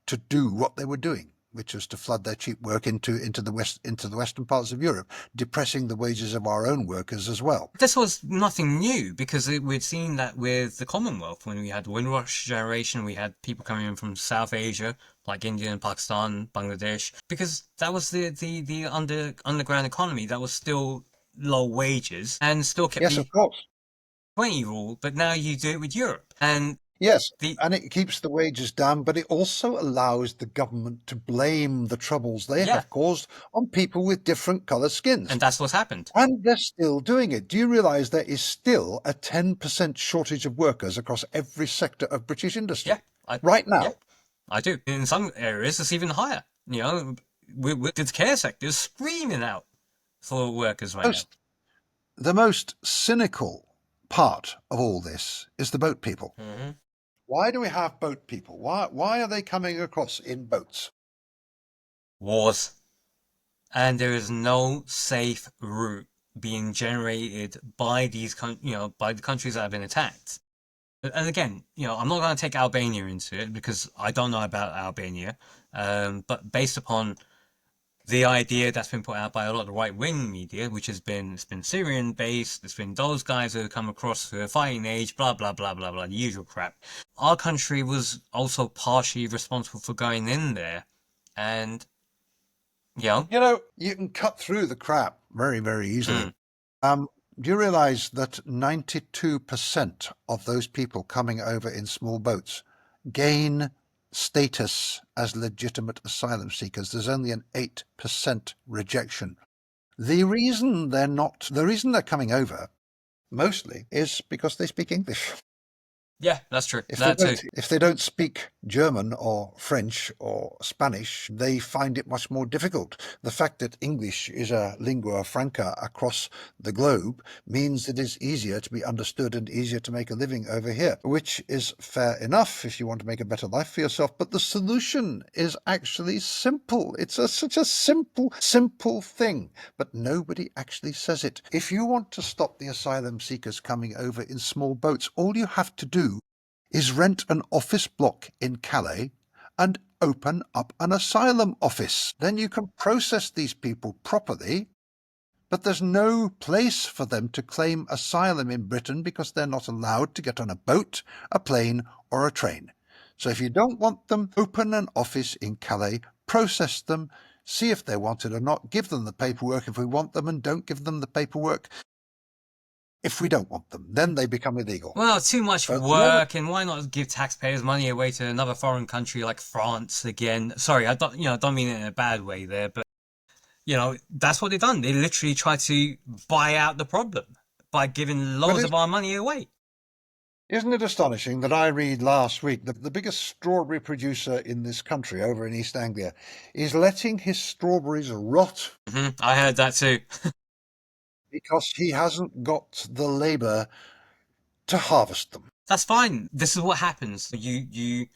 to do what they were doing, which was to flood their cheap work into the western parts of Europe, depressing the wages of our own workers as well. this was nothing new, because we'd seen that with the Commonwealth when we had the Windrush generation. We had people coming in from South Asia, like India and Pakistan, Bangladesh, because that was the underground economy that was still low wages and still kept Yes, the of course. 20 rule. But now you do it with Europe, and Yes, and it keeps the wages down, but it also allows the government to blame the troubles they have caused on people with different coloured skins. And that's what's happened. And they're still doing it. Do you realise there is still a 10% shortage of workers across every sector of British industry? Right now. Yeah, I do. In some areas, it's even higher. You know, with the care sector is screaming out for workers right now. The most cynical part of all this is the boat people. Mm-hmm. Why do we have boat people? Why are they coming across in boats? Wars. And there is no safe route being generated by these, by the countries that have been attacked. And again, I'm not going to take Albania into it because I don't know about Albania. But based upon the idea that's been put out by a lot of the right-wing media, which it's been Syrian-based, it's been those guys who have come across the fighting age, blah, blah, blah, blah, blah, the usual crap. Our country was also partially responsible for going in there, and, you can cut through the crap very, very easily. Do you realise that 92% of those people coming over in small boats gain status as legitimate asylum seekers? There's only an 8% rejection. The reason they're coming over mostly is because they speak English. Yeah, that's true. If they don't speak German or French or Spanish, they find it much more difficult. The fact that English is a lingua franca across the globe means that it's easier to be understood and easier to make a living over here, which is fair enough if you want to make a better life for yourself. But the solution is actually simple. It's such a simple thing, but nobody actually says it. If you want to stop the asylum seekers coming over in small boats, all you have to do is rent an office block in Calais and open up an asylum office. Then you can process these people properly, but there's no place for them to claim asylum in Britain because they're not allowed to get on a boat, a plane, or a train. So if you don't want them, open an office in Calais, process them, see if they want it or not, give them the paperwork if we want them, and don't give them the paperwork if we don't want them. Then they become illegal. Well, too much work, and why not give taxpayers' money away to another foreign country like France again? Sorry, I don't mean it in a bad way there, but that's what they've done. They literally try to buy out the problem by giving loads of our money away. Isn't it astonishing that I read last week that the biggest strawberry producer in this country, over in East Anglia, is letting his strawberries rot? I heard that too. Because he hasn't got the labour to harvest them. That's fine. This is what happens. You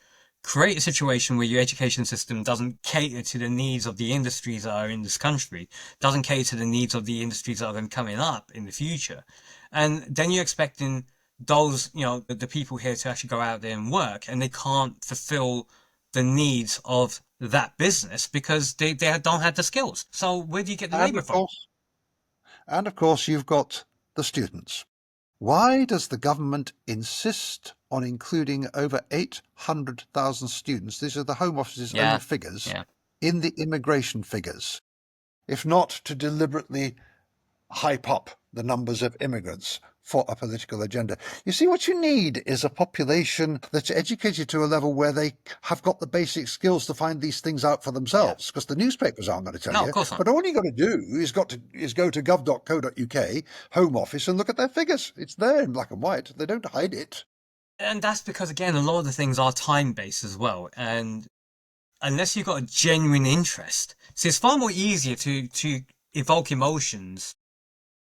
create a situation where your education system doesn't cater to the needs of the industries that are in this country, doesn't cater to the needs of the industries that are going to come up in the future. And then you're expecting those, the people here to actually go out there and work, and they can't fulfill the needs of that business because they don't have the skills. So where do you get the labour from? And of course, you've got the students. Why does the government insist on including over 800,000 students, these are the Home Office's own figures, in the immigration figures, if not to deliberately hype up the numbers of immigrants for a political agenda? You see, what you need is a population that's educated to a level where they have got the basic skills to find these things out for themselves, because the newspapers aren't going to tell you. Of course not. But all you got to do is go to gov.co.uk, Home Office, and look at their figures. It's there in black and white. They don't hide it. And that's because, again, a lot of the things are time-based as well. And unless you've got a genuine interest, see, it's far more easier to evoke emotions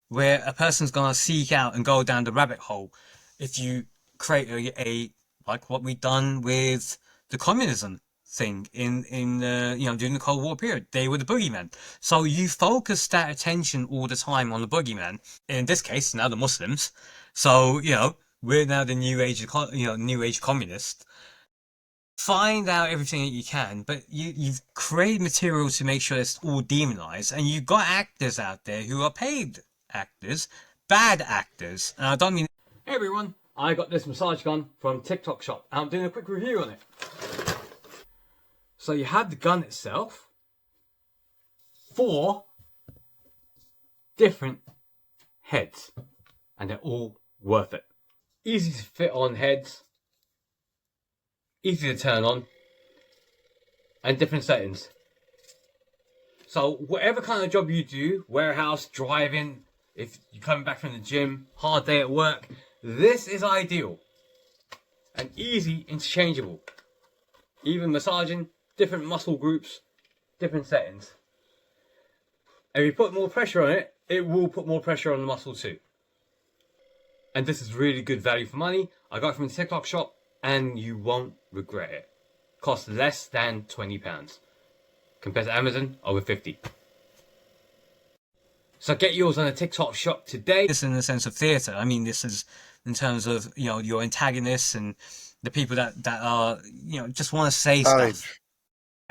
where a person's going to seek out and go down the rabbit hole if you create a like what we've done with the communism thing in during the Cold War period. They were the boogeyman. So you focus that attention all the time on the boogeyman. In this case, now the Muslims. So we're now the new age communists. Find out everything that you can, but you've created material to make sure it's all demonized, and you've got actors out there who are paid actors, bad actors. And I don't mean. Hey everyone, I got this massage gun from TikTok shop. I'm doing a quick review on it. So you have the gun itself, 4 different heads, and they're all worth it. Easy to fit on heads, easy to turn on, and different settings. So whatever kind of job you do, warehouse, driving, if you're coming back from the gym, hard day at work, this is ideal. And easy interchangeable. Even massaging, different muscle groups, different settings. And if you put more pressure on it, it will put more pressure on the muscle too. And this is really good value for money. I got it from the TikTok shop, and you won't regret it. Costs less than £20 compared to Amazon, over 50. So get yours on the TikTok shop today. This is in the sense of theatre. I mean, this is in terms of your antagonists and the people that are just want to say stuff.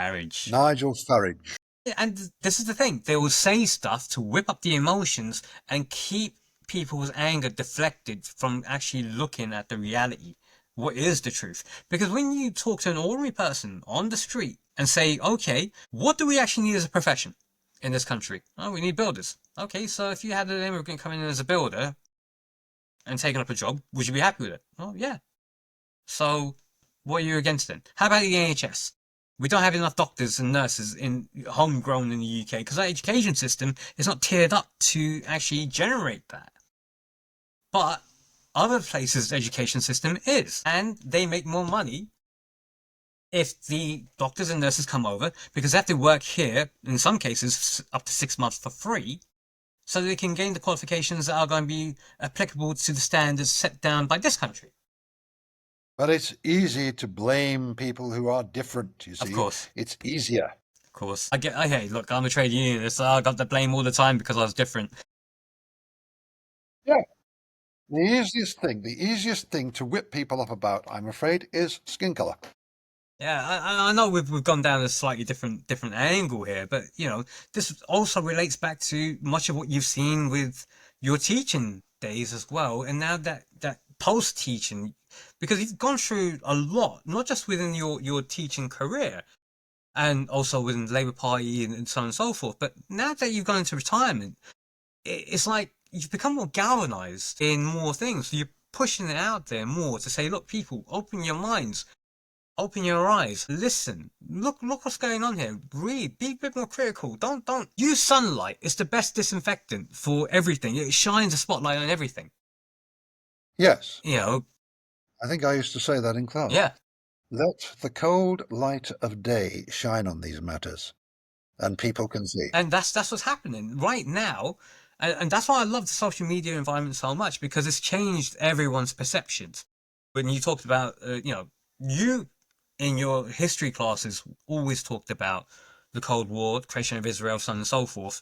Farage. Nigel Farage. And this is the thing. They will say stuff to whip up the emotions and keep people's anger deflected from actually looking at the reality. What is the truth? Because when you talk to an ordinary person on the street and say, okay, what do we actually need as a profession in this country? Oh, we need builders. Okay, so if you had an immigrant coming in as a builder and taking up a job, would you be happy with it? Oh, yeah. So what are you against then? How about the NHS? We don't have enough doctors and nurses in homegrown in the UK because our education system is not tiered up to actually generate that. But other places' education system is, and they make more money if the doctors and nurses come over because they have to work here, in some cases, up to 6 months for free, so they can gain the qualifications that are going to be applicable to the standards set down by this country. But it's easy to blame people who are different, you see. Of course. It's easier. Of course. Hey, look, I'm a trade unionist, so I got the blame all the time because I was different. Yeah. The easiest thing to whip people up about, I'm afraid, is skin color. Yeah, I know we've gone down a slightly different angle here, but this also relates back to much of what you've seen with your teaching days as well, and now that post teaching, because you've gone through a lot, not just within your teaching career, and also within the Labour Party and so on and so forth, but now that you've gone into retirement, it's like you've become more galvanized in more things. So you're pushing it out there more to say, look, people, open your minds. Open your eyes. Listen. Look what's going on here. Read. Be a bit more critical. Don't use sunlight. It's the best disinfectant for everything. It shines a spotlight on everything. Yes. I think I used to say that in class. Yeah. Let the cold light of day shine on these matters, and people can see. And that's what's happening right now. And that's why I love the social media environment so much, because it's changed everyone's perceptions. When you talked about, you in your history classes always talked about the Cold War, the creation of Israel, so on and so forth.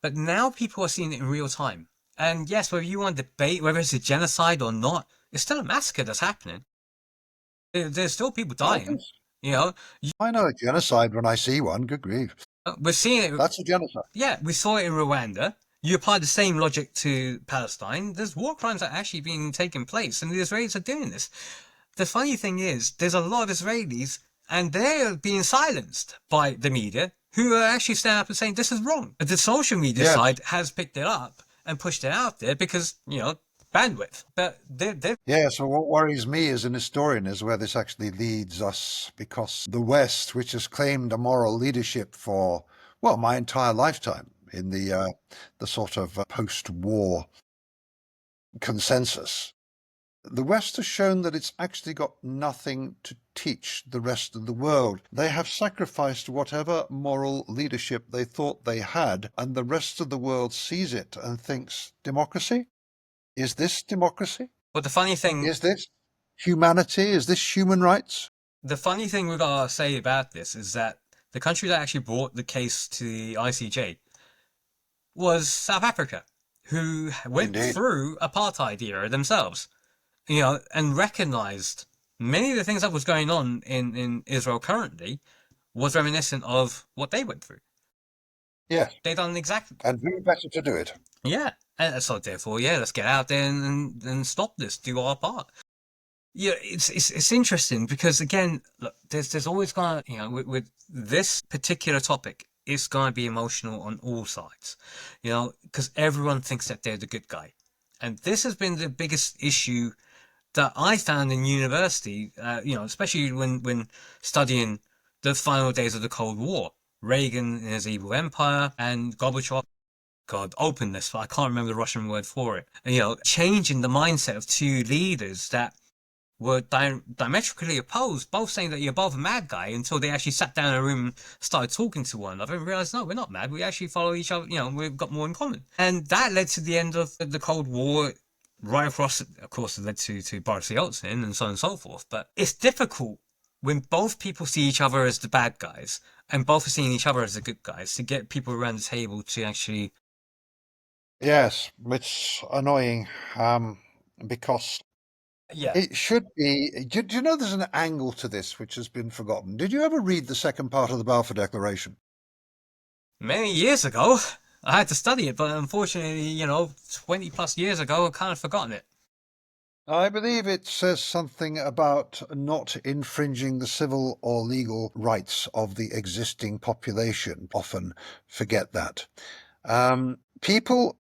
But now people are seeing it in real time. And yes, whether you want to debate whether it's a genocide or not, it's still a massacre that's happening. There's still people dying. I know a genocide when I see one. Good grief. We're seeing it. That's a genocide. Yeah, we saw it in Rwanda. You apply the same logic to Palestine. There's war crimes that are actually being taking place, and the Israelis are doing this. The funny thing is, there's a lot of Israelis, and they're being silenced by the media, who are actually standing up and saying this is wrong. The social media side has picked it up and pushed it out there because, bandwidth. But they're... Yeah, so what worries me as an historian is where this actually leads us, because the West, which has claimed a moral leadership for, my entire lifetime in the sort of post-war consensus, the West has shown that it's actually got nothing to teach the rest of the world. They have sacrificed whatever moral leadership they thought they had, and the rest of the world sees it and thinks, democracy? Is this democracy? But the funny thing... Is this humanity? Is this human rights? The funny thing we gotta say about this is that the country that actually brought the case to the ICJ was South Africa, who went Indeed. through apartheid era themselves, you know, and recognized many of the things that was going on in Israel currently was reminiscent of what they went through. Yes. They done exactly, And who better to do it? yeah. And so therefore, yeah, let's get out there and stop this, do our part. Yeah, it's interesting because again, look, there's always gonna, you know, with this particular topic, it's gonna be emotional on all sides, you know, because everyone thinks that they're the good guy, and this has been the biggest issue that I found in university, you know, especially when studying the final days of the Cold War, Reagan and his evil empire, and Gorbachev. God, openness, I can't remember the Russian word for it. And, you know, changing the mindset of two leaders that were diametrically opposed, both saying that you're both a mad guy, until they actually sat down in a room and started talking to one another and realized, no, we're not mad. We actually follow each other. You know, we've got more in common. And that led to the end of the Cold War. Right across, of course, it led to Boris Yeltsin and so on and so forth. But it's difficult when both people see each other as the bad guys and both are seeing each other as the good guys to get people around the table to actually. Yes, it's annoying because Yeah. it should be. Do you know there's an angle to this which has been forgotten? Did you ever read the second part of the Balfour Declaration? Many years ago, I had to study it, but unfortunately, you know, 20 plus years ago, I've kind of forgotten it. I believe it says something about not infringing the civil or legal rights of the existing population. Often forget that. People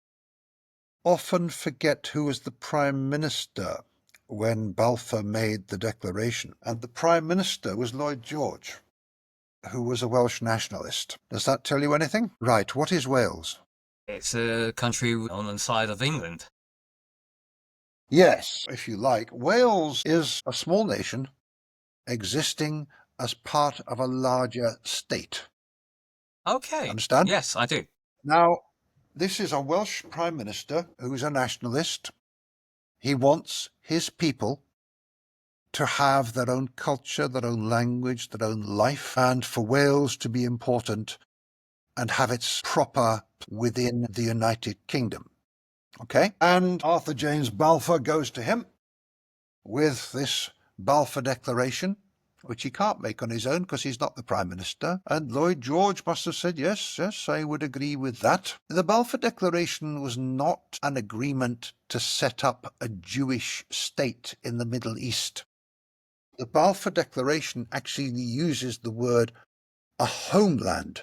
often forget who was the Prime Minister when Balfour made the declaration, and the Prime Minister was Lloyd George, who was a Welsh nationalist. Does that tell you anything? Right, what is Wales? It's a country on the side of England. Yes, if you like. Wales is a small nation existing as part of a larger state. Okay. Understand? Yes, I do. Now, this is a Welsh Prime Minister who's a nationalist. He wants his people to have their own culture, their own language, their own life, and for Wales to be important and have its proper within the United Kingdom. Okay? And Arthur James Balfour goes to him with this Balfour Declaration, which he can't make on his own because he's not the Prime Minister. And Lloyd George must have said, yes, yes, I would agree with that. The Balfour Declaration was not an agreement to set up a Jewish state in the Middle East. The Balfour Declaration actually uses the word a homeland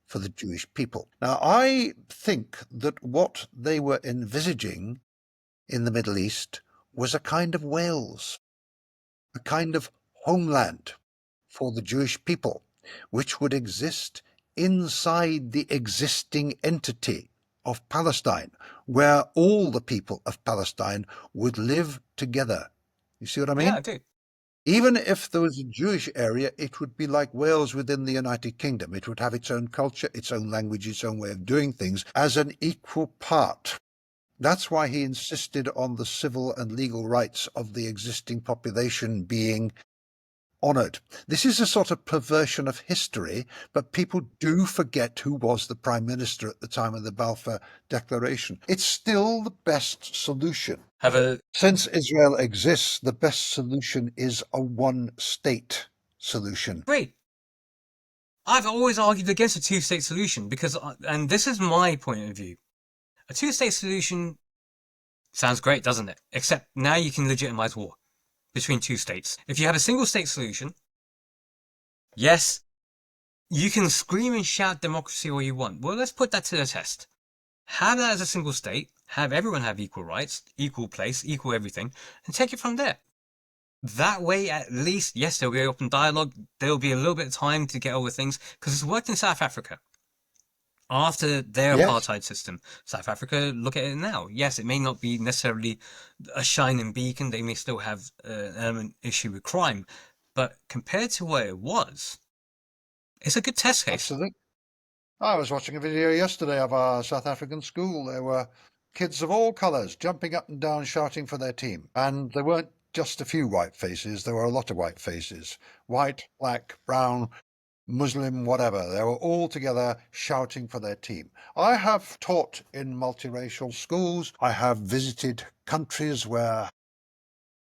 for the Jewish people. Now, I think that what they were envisaging in the Middle East was a kind of Wales, a kind of homeland for the Jewish people, which would exist inside the existing entity of Palestine, where all the people of Palestine would live together. You see what I Yeah, mean? I do. Even if there was a Jewish area, it would be like Wales within the United Kingdom. It would have its own culture, its own language, its own way of doing things as an equal part. That's why he insisted on the civil and legal rights of the existing population being honoured. This is a sort of perversion of history, but people do forget who was the Prime Minister at the time of the Balfour Declaration. It's still the best solution. Have a. Since Israel exists, the best solution is a one-state solution. Great. I've always argued against a two-state solution because, and this is my point of view, a two-state solution sounds great, doesn't it? Except now you can legitimize war between two states. If you have a single-state solution, yes, you can scream and shout democracy all you want. Well, let's put that to the test. Have that as a single state, have everyone have equal rights, equal place, equal everything, and take it from there. That way, at least, yes, there'll be open dialogue, there'll be a little bit of time to get over things, because it's worked in South Africa. After their Yes, apartheid system, South Africa, look at it now. Yes, it may not be necessarily a shining beacon, they may still have an element issue with crime, but compared to where it was, it's a good test case. absolutely. I was watching a video yesterday of our South African school. There were kids of all colours jumping up and down shouting for their team. And they weren't just a few white faces. There were a lot of white faces. White, black, brown, Muslim, whatever. They were all together shouting for their team. I have taught in multiracial schools. I have visited countries where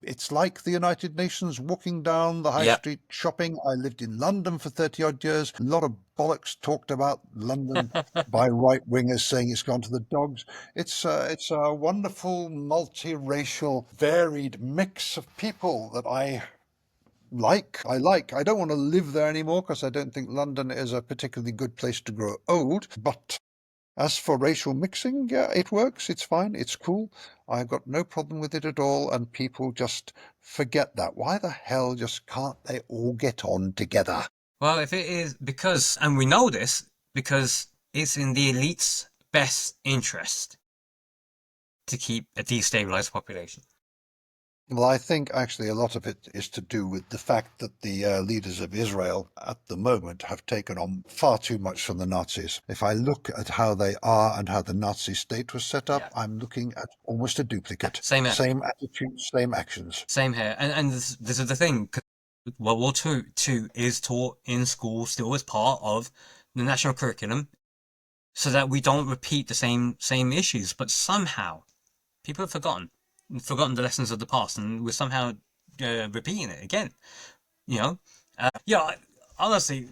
it's like the United Nations walking down the high street shopping. I lived in London for 30-odd years. A lot of bollocks talked about London by right-wingers saying it's gone to the dogs. It's a wonderful, multiracial, varied mix of people that I like. I don't want to live there anymore because I don't think London is a particularly good place to grow old. But as for racial mixing, yeah, it works. It's fine. It's cool. I've got no problem with it at all. And people just forget that. Why the hell just can't they all get on together? Well, if it is because, and we know this, because it's in the elite's best interest to keep a destabilized population. Well, I think actually a lot of it is to do with the fact that the leaders of Israel at the moment have taken on far too much from the Nazis. If I look at how they are and how the Nazi state was set up, I'm looking at almost a duplicate. Same here. Same attitudes, same actions. Same here. And this is the thing. World War II is taught in school still as part of the national curriculum so that we don't repeat the same issues. But somehow people have forgotten the lessons of the past, and we're somehow repeating it again. Honestly,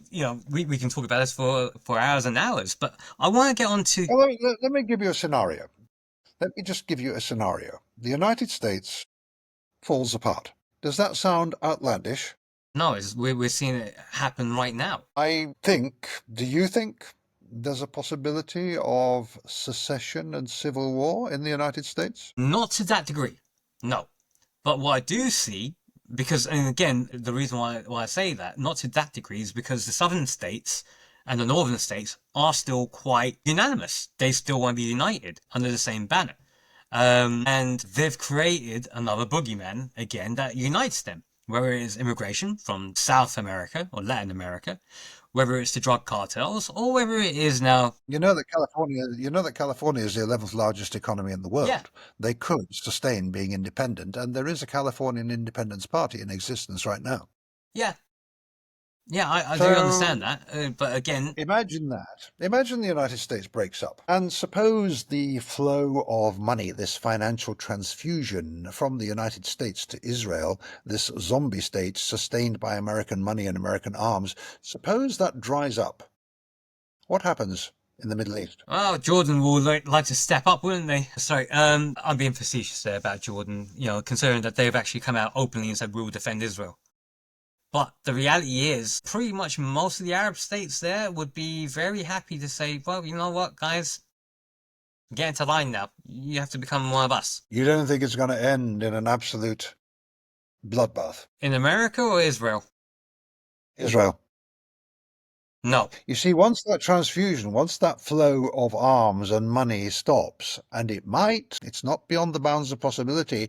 we can talk about this for hours and hours, but I want to get on to... Well, let me give you a scenario. Let me just give you a scenario. The United States falls apart. Does that sound outlandish? No, we're seeing it happen right now. Do you think there's a possibility of secession and civil war in the United States? Not to that degree, no. But what I do see, because, and again, the reason why I say that, not to that degree, is because the southern states and the northern states are still quite unanimous. They still want to be united under the same banner. And they've created another boogeyman, again, that unites them. Whether it is immigration from South America or Latin America, whether it's the drug cartels, or whether it is now... You know that California is the 11th largest economy in the world. Yeah. They could sustain being independent, and there is a Californian Independence Party in existence right now. Yeah. Yeah, I do understand that, but again... Imagine that. Imagine the United States breaks up, and suppose the flow of money, this financial transfusion from the United States to Israel, this zombie state sustained by American money and American arms, suppose that dries up. What happens in the Middle East? Well, Jordan will like to step up, wouldn't they? Sorry, I'm being facetious there about Jordan, considering that they've actually come out openly and said we will defend Israel. But the reality is, pretty much most of the Arab states there would be very happy to say, well, you know what, guys, get into line now. You have to become one of us. You don't think it's going to end in an absolute bloodbath? In America or Israel? Israel. No. You see, once that flow of arms and money stops, and it's not beyond the bounds of possibility,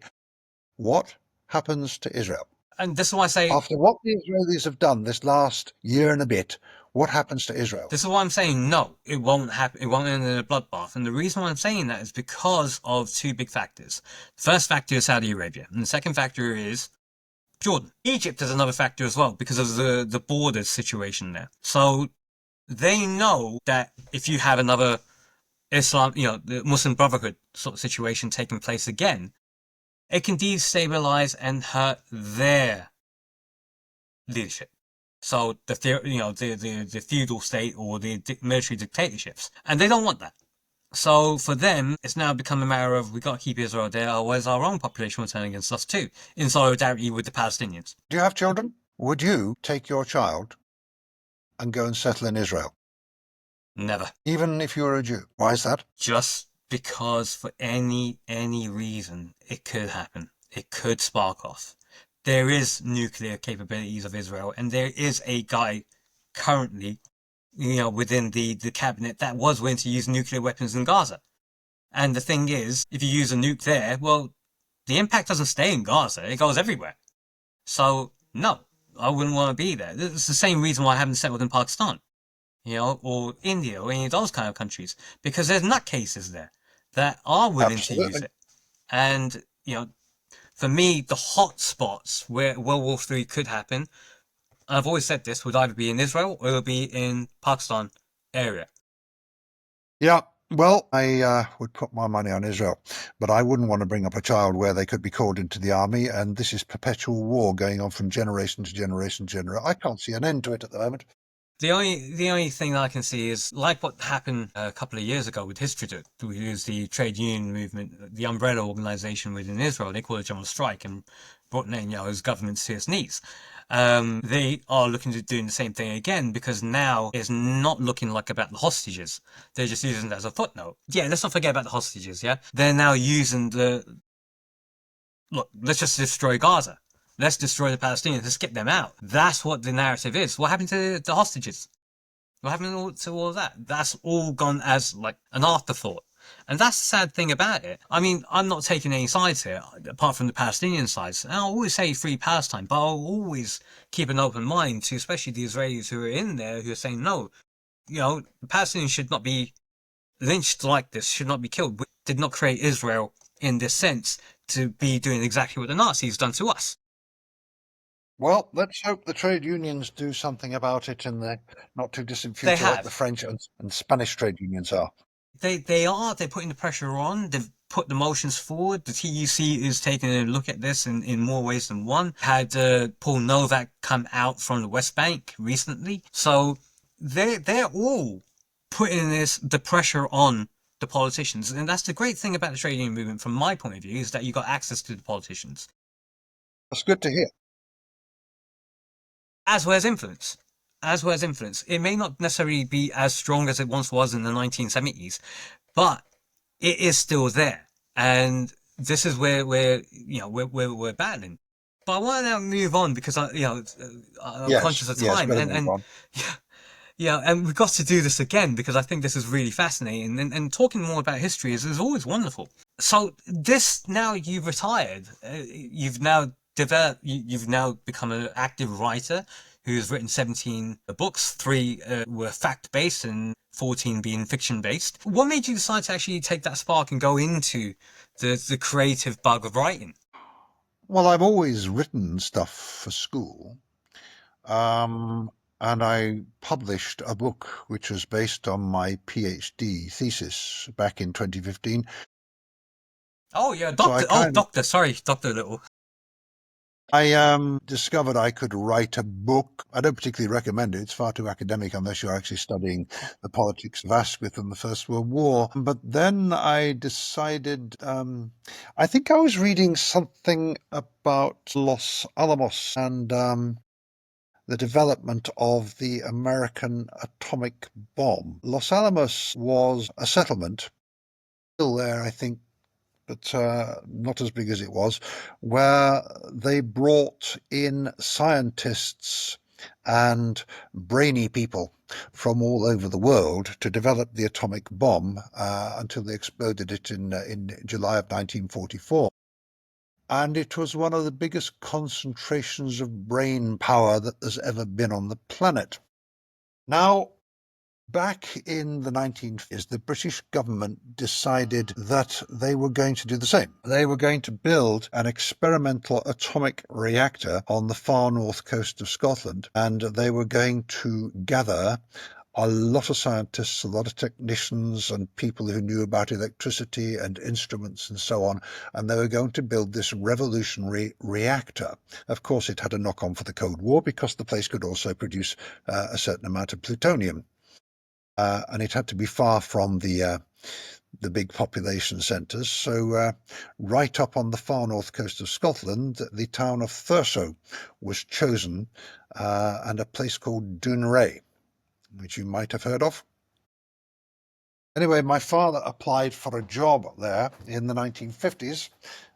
what happens to Israel? And this is why I say... After what the Israelis have done this last year and a bit, what happens to Israel? This is why I'm saying no, it won't happen. It won't end in a bloodbath. And the reason why I'm saying that is because of two big factors. The first factor is Saudi Arabia. And the second factor is Jordan. Egypt is another factor as well because of the border situation there. So they know that if you have another Islam, the Muslim Brotherhood sort of situation taking place again, it can destabilize and hurt their leadership. So the feudal state or the military dictatorships, and they don't want that. So for them, it's now become a matter of we got to keep Israel there, otherwise our own population will turn against us too, in solidarity with the Palestinians. Do you have children? Would you take your child and go and settle in Israel? Never. Even if you're a Jew. Why is that? Just because for any reason it could happen. It could spark off. There is nuclear capabilities of Israel, and there is a guy currently, within the cabinet that was willing to use nuclear weapons in Gaza. And the thing is, if you use a nuke there, well, the impact doesn't stay in Gaza, it goes everywhere. So, no, I wouldn't want to be there. It's the same reason why I haven't settled in Pakistan, or India, or any of those kind of countries, because there's nutcases there that are willing to use it. And, For me, the hot spots where World War III could happen, I've always said this, would either be in Israel or it would be in Pakistan area. Yeah, well, I would put my money on Israel, but I wouldn't want to bring up a child where they could be called into the army, and this is perpetual war going on from generation to generation to generation. I can't see an end to it at the moment. The only thing I can see is like what happened a couple of years ago with History, we use the trade union movement, the umbrella organization within Israel. They call it general strike and brought Netanyahu's government to its knees. They are looking to doing the same thing again because now it's not looking like about the hostages. They're just using it as a footnote. Yeah, let's not forget about the hostages. Yeah, they're now using look. Let's just destroy Gaza. Let's destroy the Palestinians. Let's get them out. That's what the narrative is. What happened to the hostages? What happened to all of that? That's all gone as like an afterthought. And that's the sad thing about it. I mean, I'm not taking any sides here, apart from the Palestinian sides. And I'll always say free Palestine, but I'll always keep an open mind to especially the Israelis who are in there who are saying, no, the Palestinians should not be lynched like this, should not be killed. We did not create Israel in this sense to be doing exactly what the Nazis done to us. Well, let's hope the trade unions do something about it in the not too distant They future, like the have. French and Spanish trade unions are. They're putting the pressure on. They've put the motions forward. The TUC is taking a look at this in more ways than one. Had Paul Novak come out from the West Bank recently. So they're all putting the pressure on the politicians. And that's the great thing about the trade union movement from my point of view, is that you got access to the politicians. That's good to hear. As well as influence. As well as influence. It may not necessarily be as strong as it once was in the 1970s, but it is still there. And this is where we're battling. But I want to now move on because I'm conscious of Yes, time, better move on. and we've got to do this again because I think this is really fascinating. And talking more about history is always wonderful. So now you've retired. You've now developed. You've now become an active writer who's written 17 books. 3 were fact-based and 14 being fiction-based. What made you decide to actually take that spark and go into the creative bug of writing? Well, I've always written stuff for school. And I published a book which was based on my PhD thesis back in 2015. Oh, yeah, Doctor. Doctor. Sorry, Dr. Little. I discovered I could write a book. I don't particularly recommend it. It's far too academic unless you're actually studying the politics of Asquith and the First World War. But then I decided, I think I was reading something about Los Alamos and the development of the American atomic bomb. Los Alamos was a settlement, still there, I think, but not as big as it was, where they brought in scientists and brainy people from all over the world to develop the atomic bomb until they exploded it in July of 1944. And it was one of the biggest concentrations of brain power that there's ever been on the planet. Now, back in the 1950s, the British government decided that they were going to do the same. They were going to build an experimental atomic reactor on the far north coast of Scotland, and they were going to gather a lot of scientists, a lot of technicians and people who knew about electricity and instruments and so on, and they were going to build this revolutionary reactor. Of course, it had a knock-on for the Cold War because the place could also produce a certain amount of plutonium. And it had to be far from the big population centres. So right up on the far north coast of Scotland, the town of Thurso was chosen, and a place called Dounreay, which you might have heard of. Anyway, my father applied for a job there in the 1950s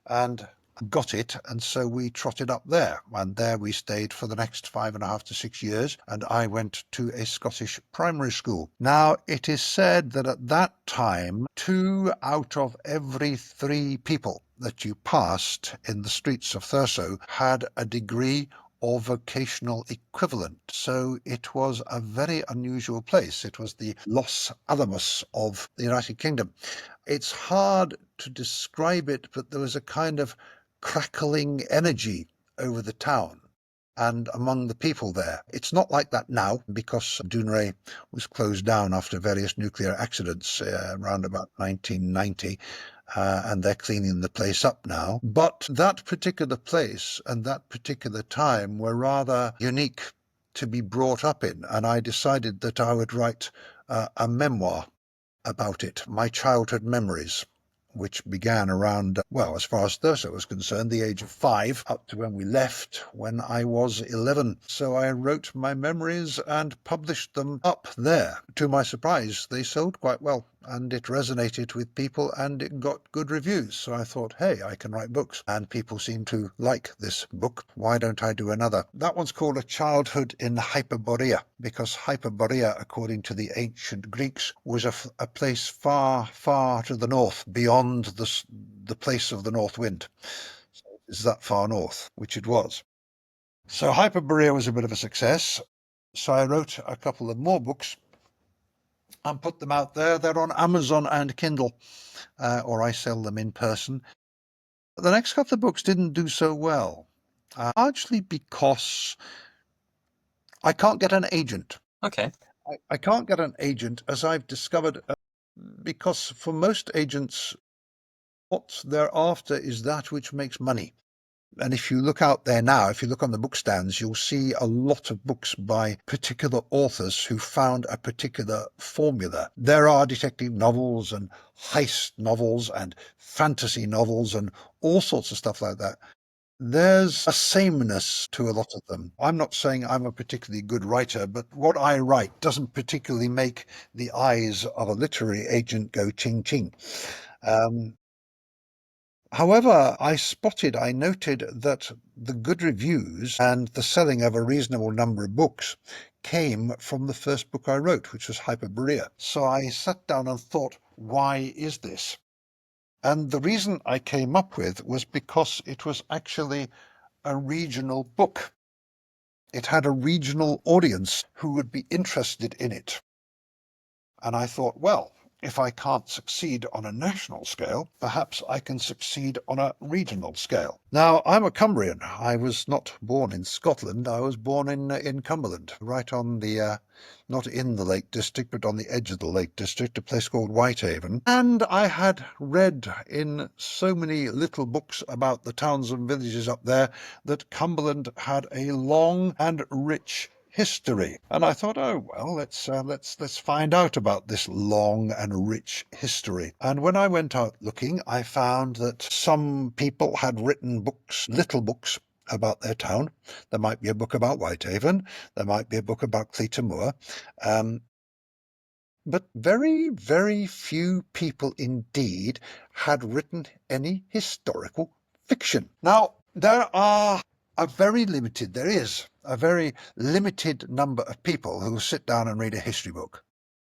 and got it, and so we trotted up there, and there we stayed for the next 5.5 to 6 years, and I went to a Scottish primary school. Now, it is said that at that time, 2 out of every 3 people that you passed in the streets of Thurso had a degree or vocational equivalent. So it was a very unusual place. It was the Los Alamos of the United Kingdom. It's hard to describe it, but there was a kind of crackling energy over the town and among the people there. It's not like that now, because Dunray was closed down after various nuclear accidents around about 1990, and they're cleaning the place up now. But that particular place and that particular time were rather unique to be brought up in, and I decided that I would write a memoir about it, my childhood memories, which began around, well, as far as Thurso was concerned, the age of 5, up to when we left, when I was 11. So I wrote my memories and published them up there. To my surprise, they sold quite well, and it resonated with people, and it got good reviews. So I thought, hey, I can write books, and people seem to like this book. Why don't I do another? That one's called A Childhood in Hyperborea, because Hyperborea, according to the ancient Greeks, was a place far, far to the north, beyond the place of the north wind. So it's that far north, which it was. So Hyperborea was a bit of a success. So I wrote a couple of more books and put them out there. They're on Amazon and Kindle, or I sell them in person. The next couple of books didn't do so well, largely because I can't get an agent. Okay. I can't get an agent, as I've discovered, because for most agents, what they're after is that which makes money. And if you look out there now, if you look on the bookstands, you'll see a lot of books by particular authors who found a particular formula. There are detective novels and heist novels and fantasy novels and all sorts of stuff like that. There's a sameness to a lot of them. I'm not saying I'm a particularly good writer, but what I write doesn't particularly make the eyes of a literary agent go ching ching. However, I noted that the good reviews and the selling of a reasonable number of books came from the first book I wrote, which was Hyperborea. So I sat down and thought, why is this? And the reason I came up with was because it was actually a regional book. It had a regional audience who would be interested in it. And I thought, well, if I can't succeed on a national scale, perhaps I can succeed on a regional scale. Now, I'm a Cumbrian. I was not born in Scotland. I was born in Cumberland, right on the, not in the Lake District, but on the edge of the Lake District, a place called Whitehaven. And I had read in so many little books about the towns and villages up there that Cumberland had a long and rich history. And I thought, oh well, let's find out about this long and rich history. And when I went out looking, I found that some people had written books, little books, about their town. There might be a book about Whitehaven, there might be a book about Cleator Moor, but very, very few people indeed had written any historical fiction. Now, there is a very limited number of people who will sit down and read a history book.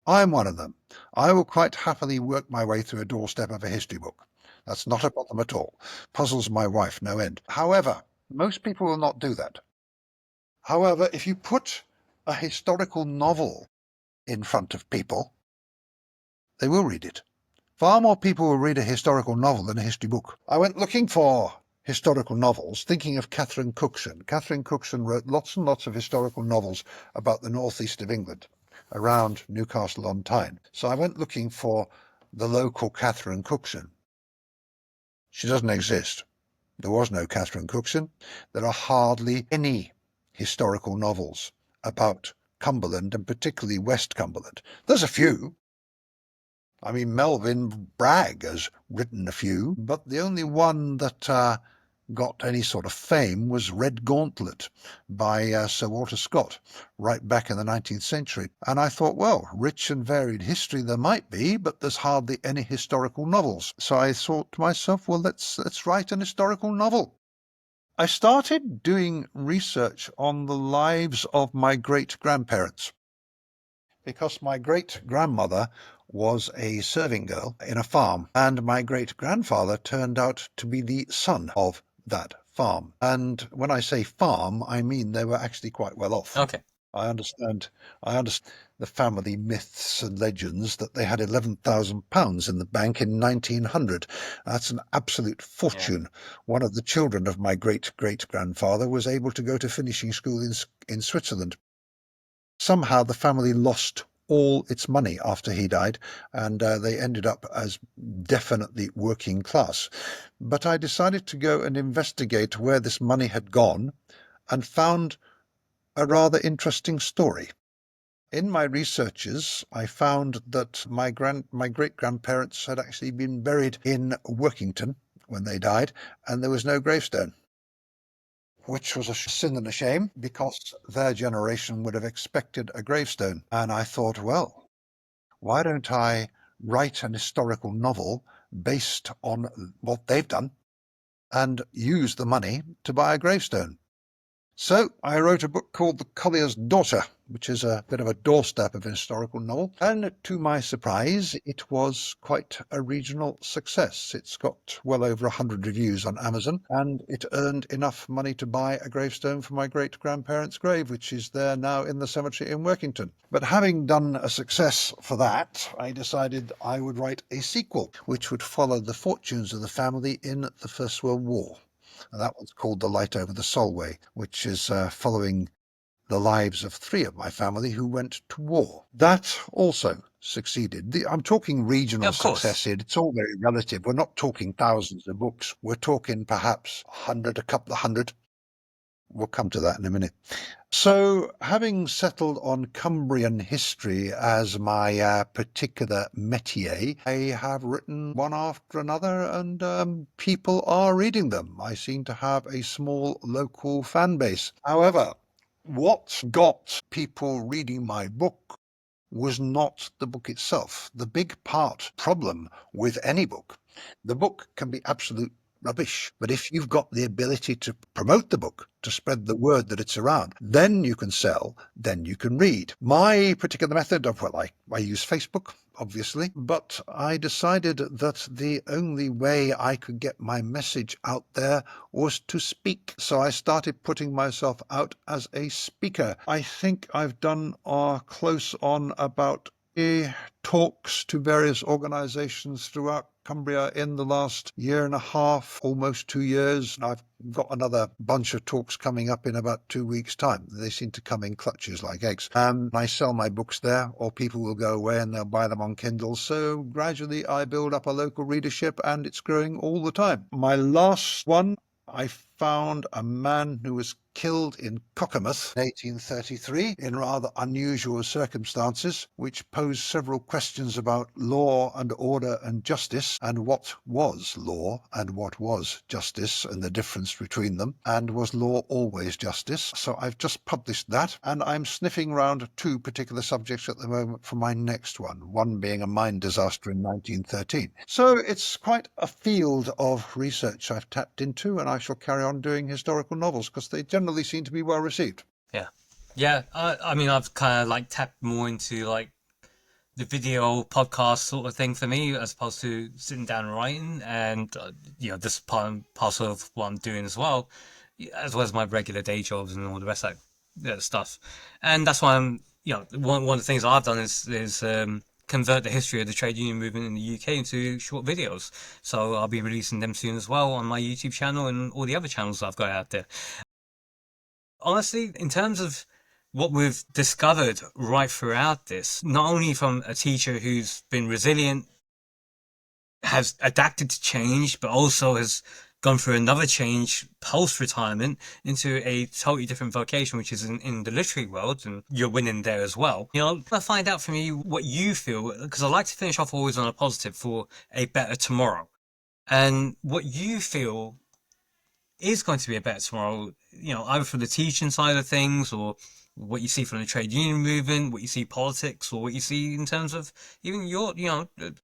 I'm one of them. I will quite happily work my way through a doorstep of a history book. That's not a problem at all. Puzzles my wife no end. However, most people will not do that. However, if you put a historical novel in front of people, they will read it. Far more people will read a historical novel than a history book. I went looking for historical novels, thinking of Catherine Cookson. Catherine Cookson wrote lots and lots of historical novels about the northeast of England, around Newcastle on Tyne. So I went looking for the local Catherine Cookson. She doesn't exist. There was no Catherine Cookson. There are hardly any historical novels about Cumberland, and particularly West Cumberland. There's a few. I mean, Melvyn Bragg has written a few, but the only one that got any sort of fame was Red Gauntlet by Sir Walter Scott, right back in the 19th century. And I thought, well, rich and varied history there might be, but there's hardly any historical novels. So I thought to myself, well, let's write an historical novel. I started doing research on the lives of my great-grandparents, because my great-grandmother was a serving girl in a farm, and my great-grandfather turned out to be the son of that farm. And when I say farm, I mean they were actually quite well off. Okay. I understand. I understand the family myths and legends that they had £11,000 in the bank in 1900. That's an absolute fortune. One of the children of my great-great-grandfather was able to go to finishing school in Switzerland. Somehow the family lost all its money after he died, and they ended up as definitely working class. But I decided to go and investigate where this money had gone and found a rather interesting story. In my researches, I found that my great-grandparents had actually been buried in Workington when they died, and there was no gravestone, which was a sin and a shame because their generation would have expected a gravestone. And I thought, well, why don't I write an historical novel based on what they've done and use the money to buy a gravestone? So I wrote a book called The Collier's Daughter, which is a bit of a doorstep of a historical novel. And to my surprise, it was quite a regional success. It's got well over 100 reviews on Amazon, and it earned enough money to buy a gravestone for my great-grandparents' grave, which is there now in the cemetery in Workington. But having done a success for that, I decided I would write a sequel, which would follow the fortunes of the family in the First World War. And that one's called The Light Over the Solway, which is following the lives of 3 of my family who went to war. That also succeeded. I'm talking regional Of course. success here. It's all very relative. We're not talking thousands of books. We're talking perhaps 100, a couple of hundred. We'll come to that in a minute. So, having settled on Cumbrian history as my particular métier, I have written one after another, and people are reading them. I seem to have a small local fan base. However, what got people reading my book was not the book itself. The big problem with any book, the book can be absolute rubbish. But if you've got the ability to promote the book, to spread the word that it's around, then you can sell, then you can read. My particular method of, well, I use Facebook, obviously, but I decided that the only way I could get my message out there was to speak. So I started putting myself out as a speaker. I think I've done close on about talks to various organizations throughout Cumbria in the last year and a half, almost 2 years. I've got another bunch of talks coming up in about 2 weeks' time. They seem to come in clutches like eggs. I sell my books there, or people will go away and they'll buy them on Kindle. So gradually I build up a local readership, and it's growing all the time. My last one, I found a man who was killed in Cockermouth in 1833 in rather unusual circumstances, which posed several questions about law and order and justice, and what was law and what was justice, and the difference between them, and was law always justice. So I've just published that, and I'm sniffing around 2 particular subjects at the moment for my next one being a mine disaster in 1913. So it's quite a field of research I've tapped into, and I shall carry on doing historical novels because they generally seem to be well received. Yeah. I mean, I've kind of like tapped more into like the video podcast sort of thing for me, as opposed to sitting down and writing. And this part and parcel of what I'm doing as well as my regular day jobs and all the rest of that stuff. And that's why I'm, one of the things I've done is convert the history of the trade union movement in the UK into short videos. So I'll be releasing them soon as well on my YouTube channel and all the other channels I've got out there. Honestly, in terms of what we've discovered right throughout this, not only from a teacher who's been resilient, has adapted to change, but also has gone through another change post-retirement into a totally different vocation, which is in the literary world, and you're winning there as well. I find out from you what you feel, because I like to finish off always on a positive for a better tomorrow. And what you feel is going to be a better tomorrow, either from the teaching side of things, or what you see from the trade union movement, what you see politics, or what you see in terms of even your, the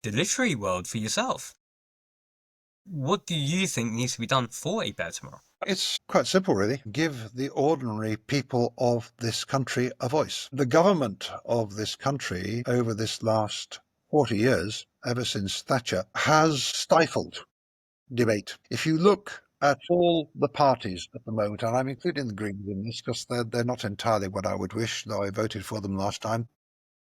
literary world for yourself. What do you think needs to be done for a better tomorrow? It's quite simple, really. Give the ordinary people of this country a voice. The government of this country over this last 40 years, ever since Thatcher, has stifled debate. If you look at all the parties at the moment, and I'm including the Greens in this because they're not entirely what I would wish, though I voted for them last time.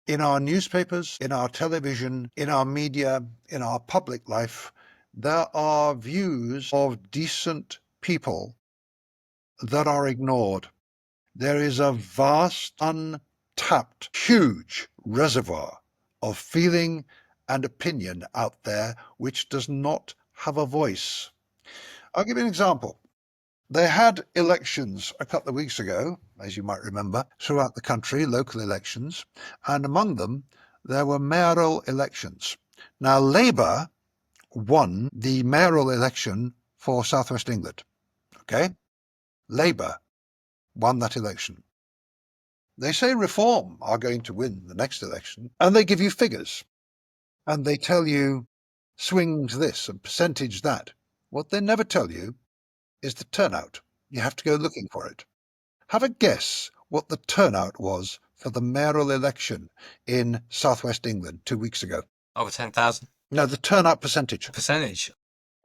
In our newspapers, in our television, in our media, in our public life, there are views of decent people that are ignored. There is a vast, untapped, huge reservoir of feeling and opinion out there which does not have a voice. I'll give you an example. They had elections a couple of weeks ago, as you might remember, throughout the country, local elections, and among them there were mayoral elections. Now, Labour won the mayoral election for South West England. Okay? Labour won that election. They say Reform are going to win the next election, and they give you figures, and they tell you swings this and percentage that. What they never tell you is the turnout. You have to go looking for it. Have a guess what the turnout was for the mayoral election in southwest England 2 weeks ago. Over 10,000. No, the turnout percentage. Percentage.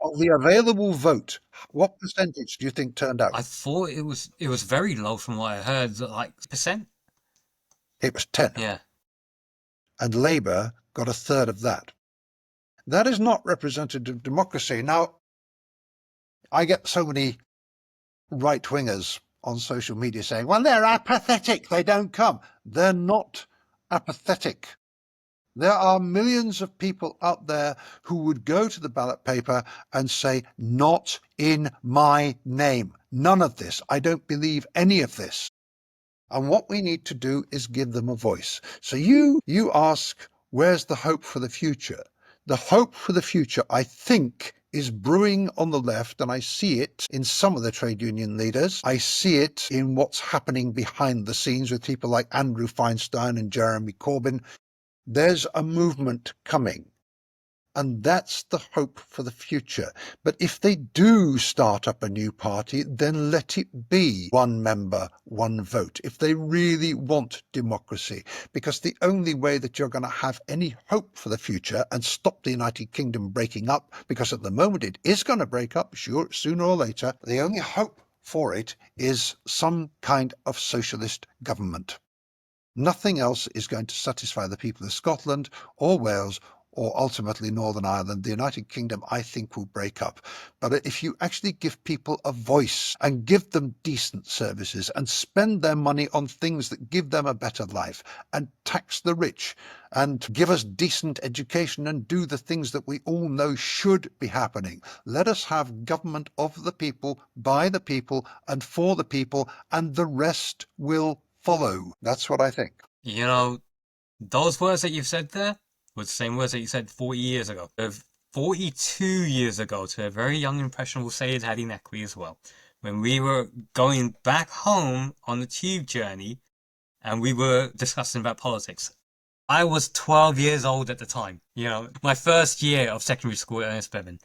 Of the available vote, what percentage do you think turned out? I thought it was very low from what I heard, like percent. It was 10. Yeah. And Labour got a third of that. That is not representative democracy. Now, I get so many right-wingers on social media saying, well, they're apathetic, they don't come. They're not apathetic. There are millions of people out there who would go to the ballot paper and say, not in my name. None of this. I don't believe any of this. And what we need to do is give them a voice. So you ask, where's the hope for the future? The hope for the future, I think, is brewing on the left, and I see it in some of the trade union leaders. I see it in what's happening behind the scenes with people like Andrew Feinstein and Jeremy Corbyn. There's a movement coming, and that's the hope for the future. But if they do start up a new party, then let it be one member, one vote, if they really want democracy. Because the only way that you're going to have any hope for the future and stop the United Kingdom breaking up, because at the moment it is going to break up, sure, sooner or later, the only hope for it is some kind of socialist government. Nothing else is going to satisfy the people of Scotland or Wales or ultimately Northern Ireland. The United Kingdom, I think, will break up. But if you actually give people a voice and give them decent services and spend their money on things that give them a better life and tax the rich and give us decent education and do the things that we all know should be happening. Let us have government of the people, by the people and for the people, and the rest will follow. That's what I think. You know, those words that you've said there were the same words that you said 40 years ago. 42 years ago, to a very young, impressionable Sayed Hadi Naqvi as well. When we were going back home on the tube journey and we were discussing about politics. I was 12 years old at the time. You know, my first year of secondary school at Ernest Bevan.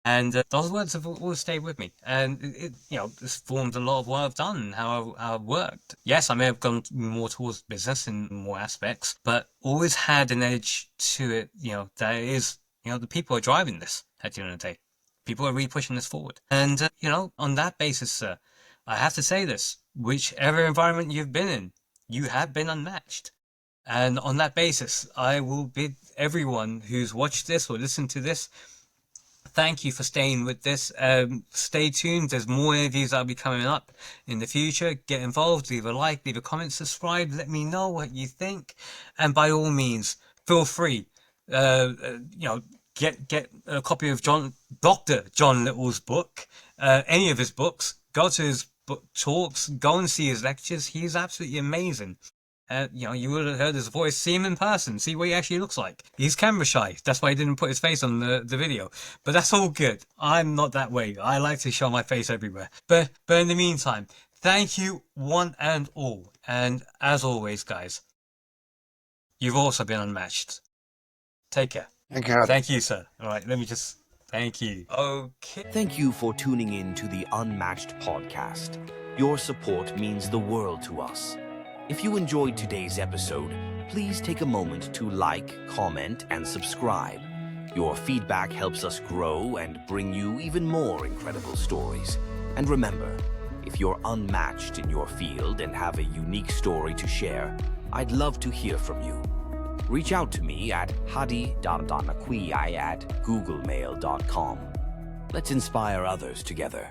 And those words have always stayed with me. And it this formed a lot of what I've done and how I've worked. Yes, I may have gone more towards business in more aspects, but always had an edge to it, that is, the people are driving this at the end of the day. People are really pushing this forward. And, on that basis, sir, I have to say this, whichever environment you've been in, you have been unmatched. And on that basis, I will bid everyone who's watched this or listened to this, thank you for staying with this. Stay tuned. There's more interviews that'll be coming up in the future. Get involved. Leave a like, leave a comment, subscribe. Let me know what you think. And by all means, feel free. Get a copy of Dr. John Little's book. Any of his books. Go to his book talks. Go and see his lectures. He's absolutely amazing. You would have heard his voice, see him in person, see what he actually looks like. He's camera shy. That's why he didn't put his face on the video. But that's all good. I'm not that way. I like to show my face everywhere. But in the meantime, thank you one and all. And as always, guys, you've also been unmatched. Take care. Thank you. Thank you, sir. All right, let me just... Thank you. Okay. Thank you for tuning in to the Unmatched podcast. Your support means the world to us. If you enjoyed today's episode, please take a moment to like, comment, and subscribe. Your feedback helps us grow and bring you even more incredible stories. And remember, if you're unmatched in your field and have a unique story to share, I'd love to hear from you. Reach out to me at hadi.naqvi@googlemail.com. Let's inspire others together.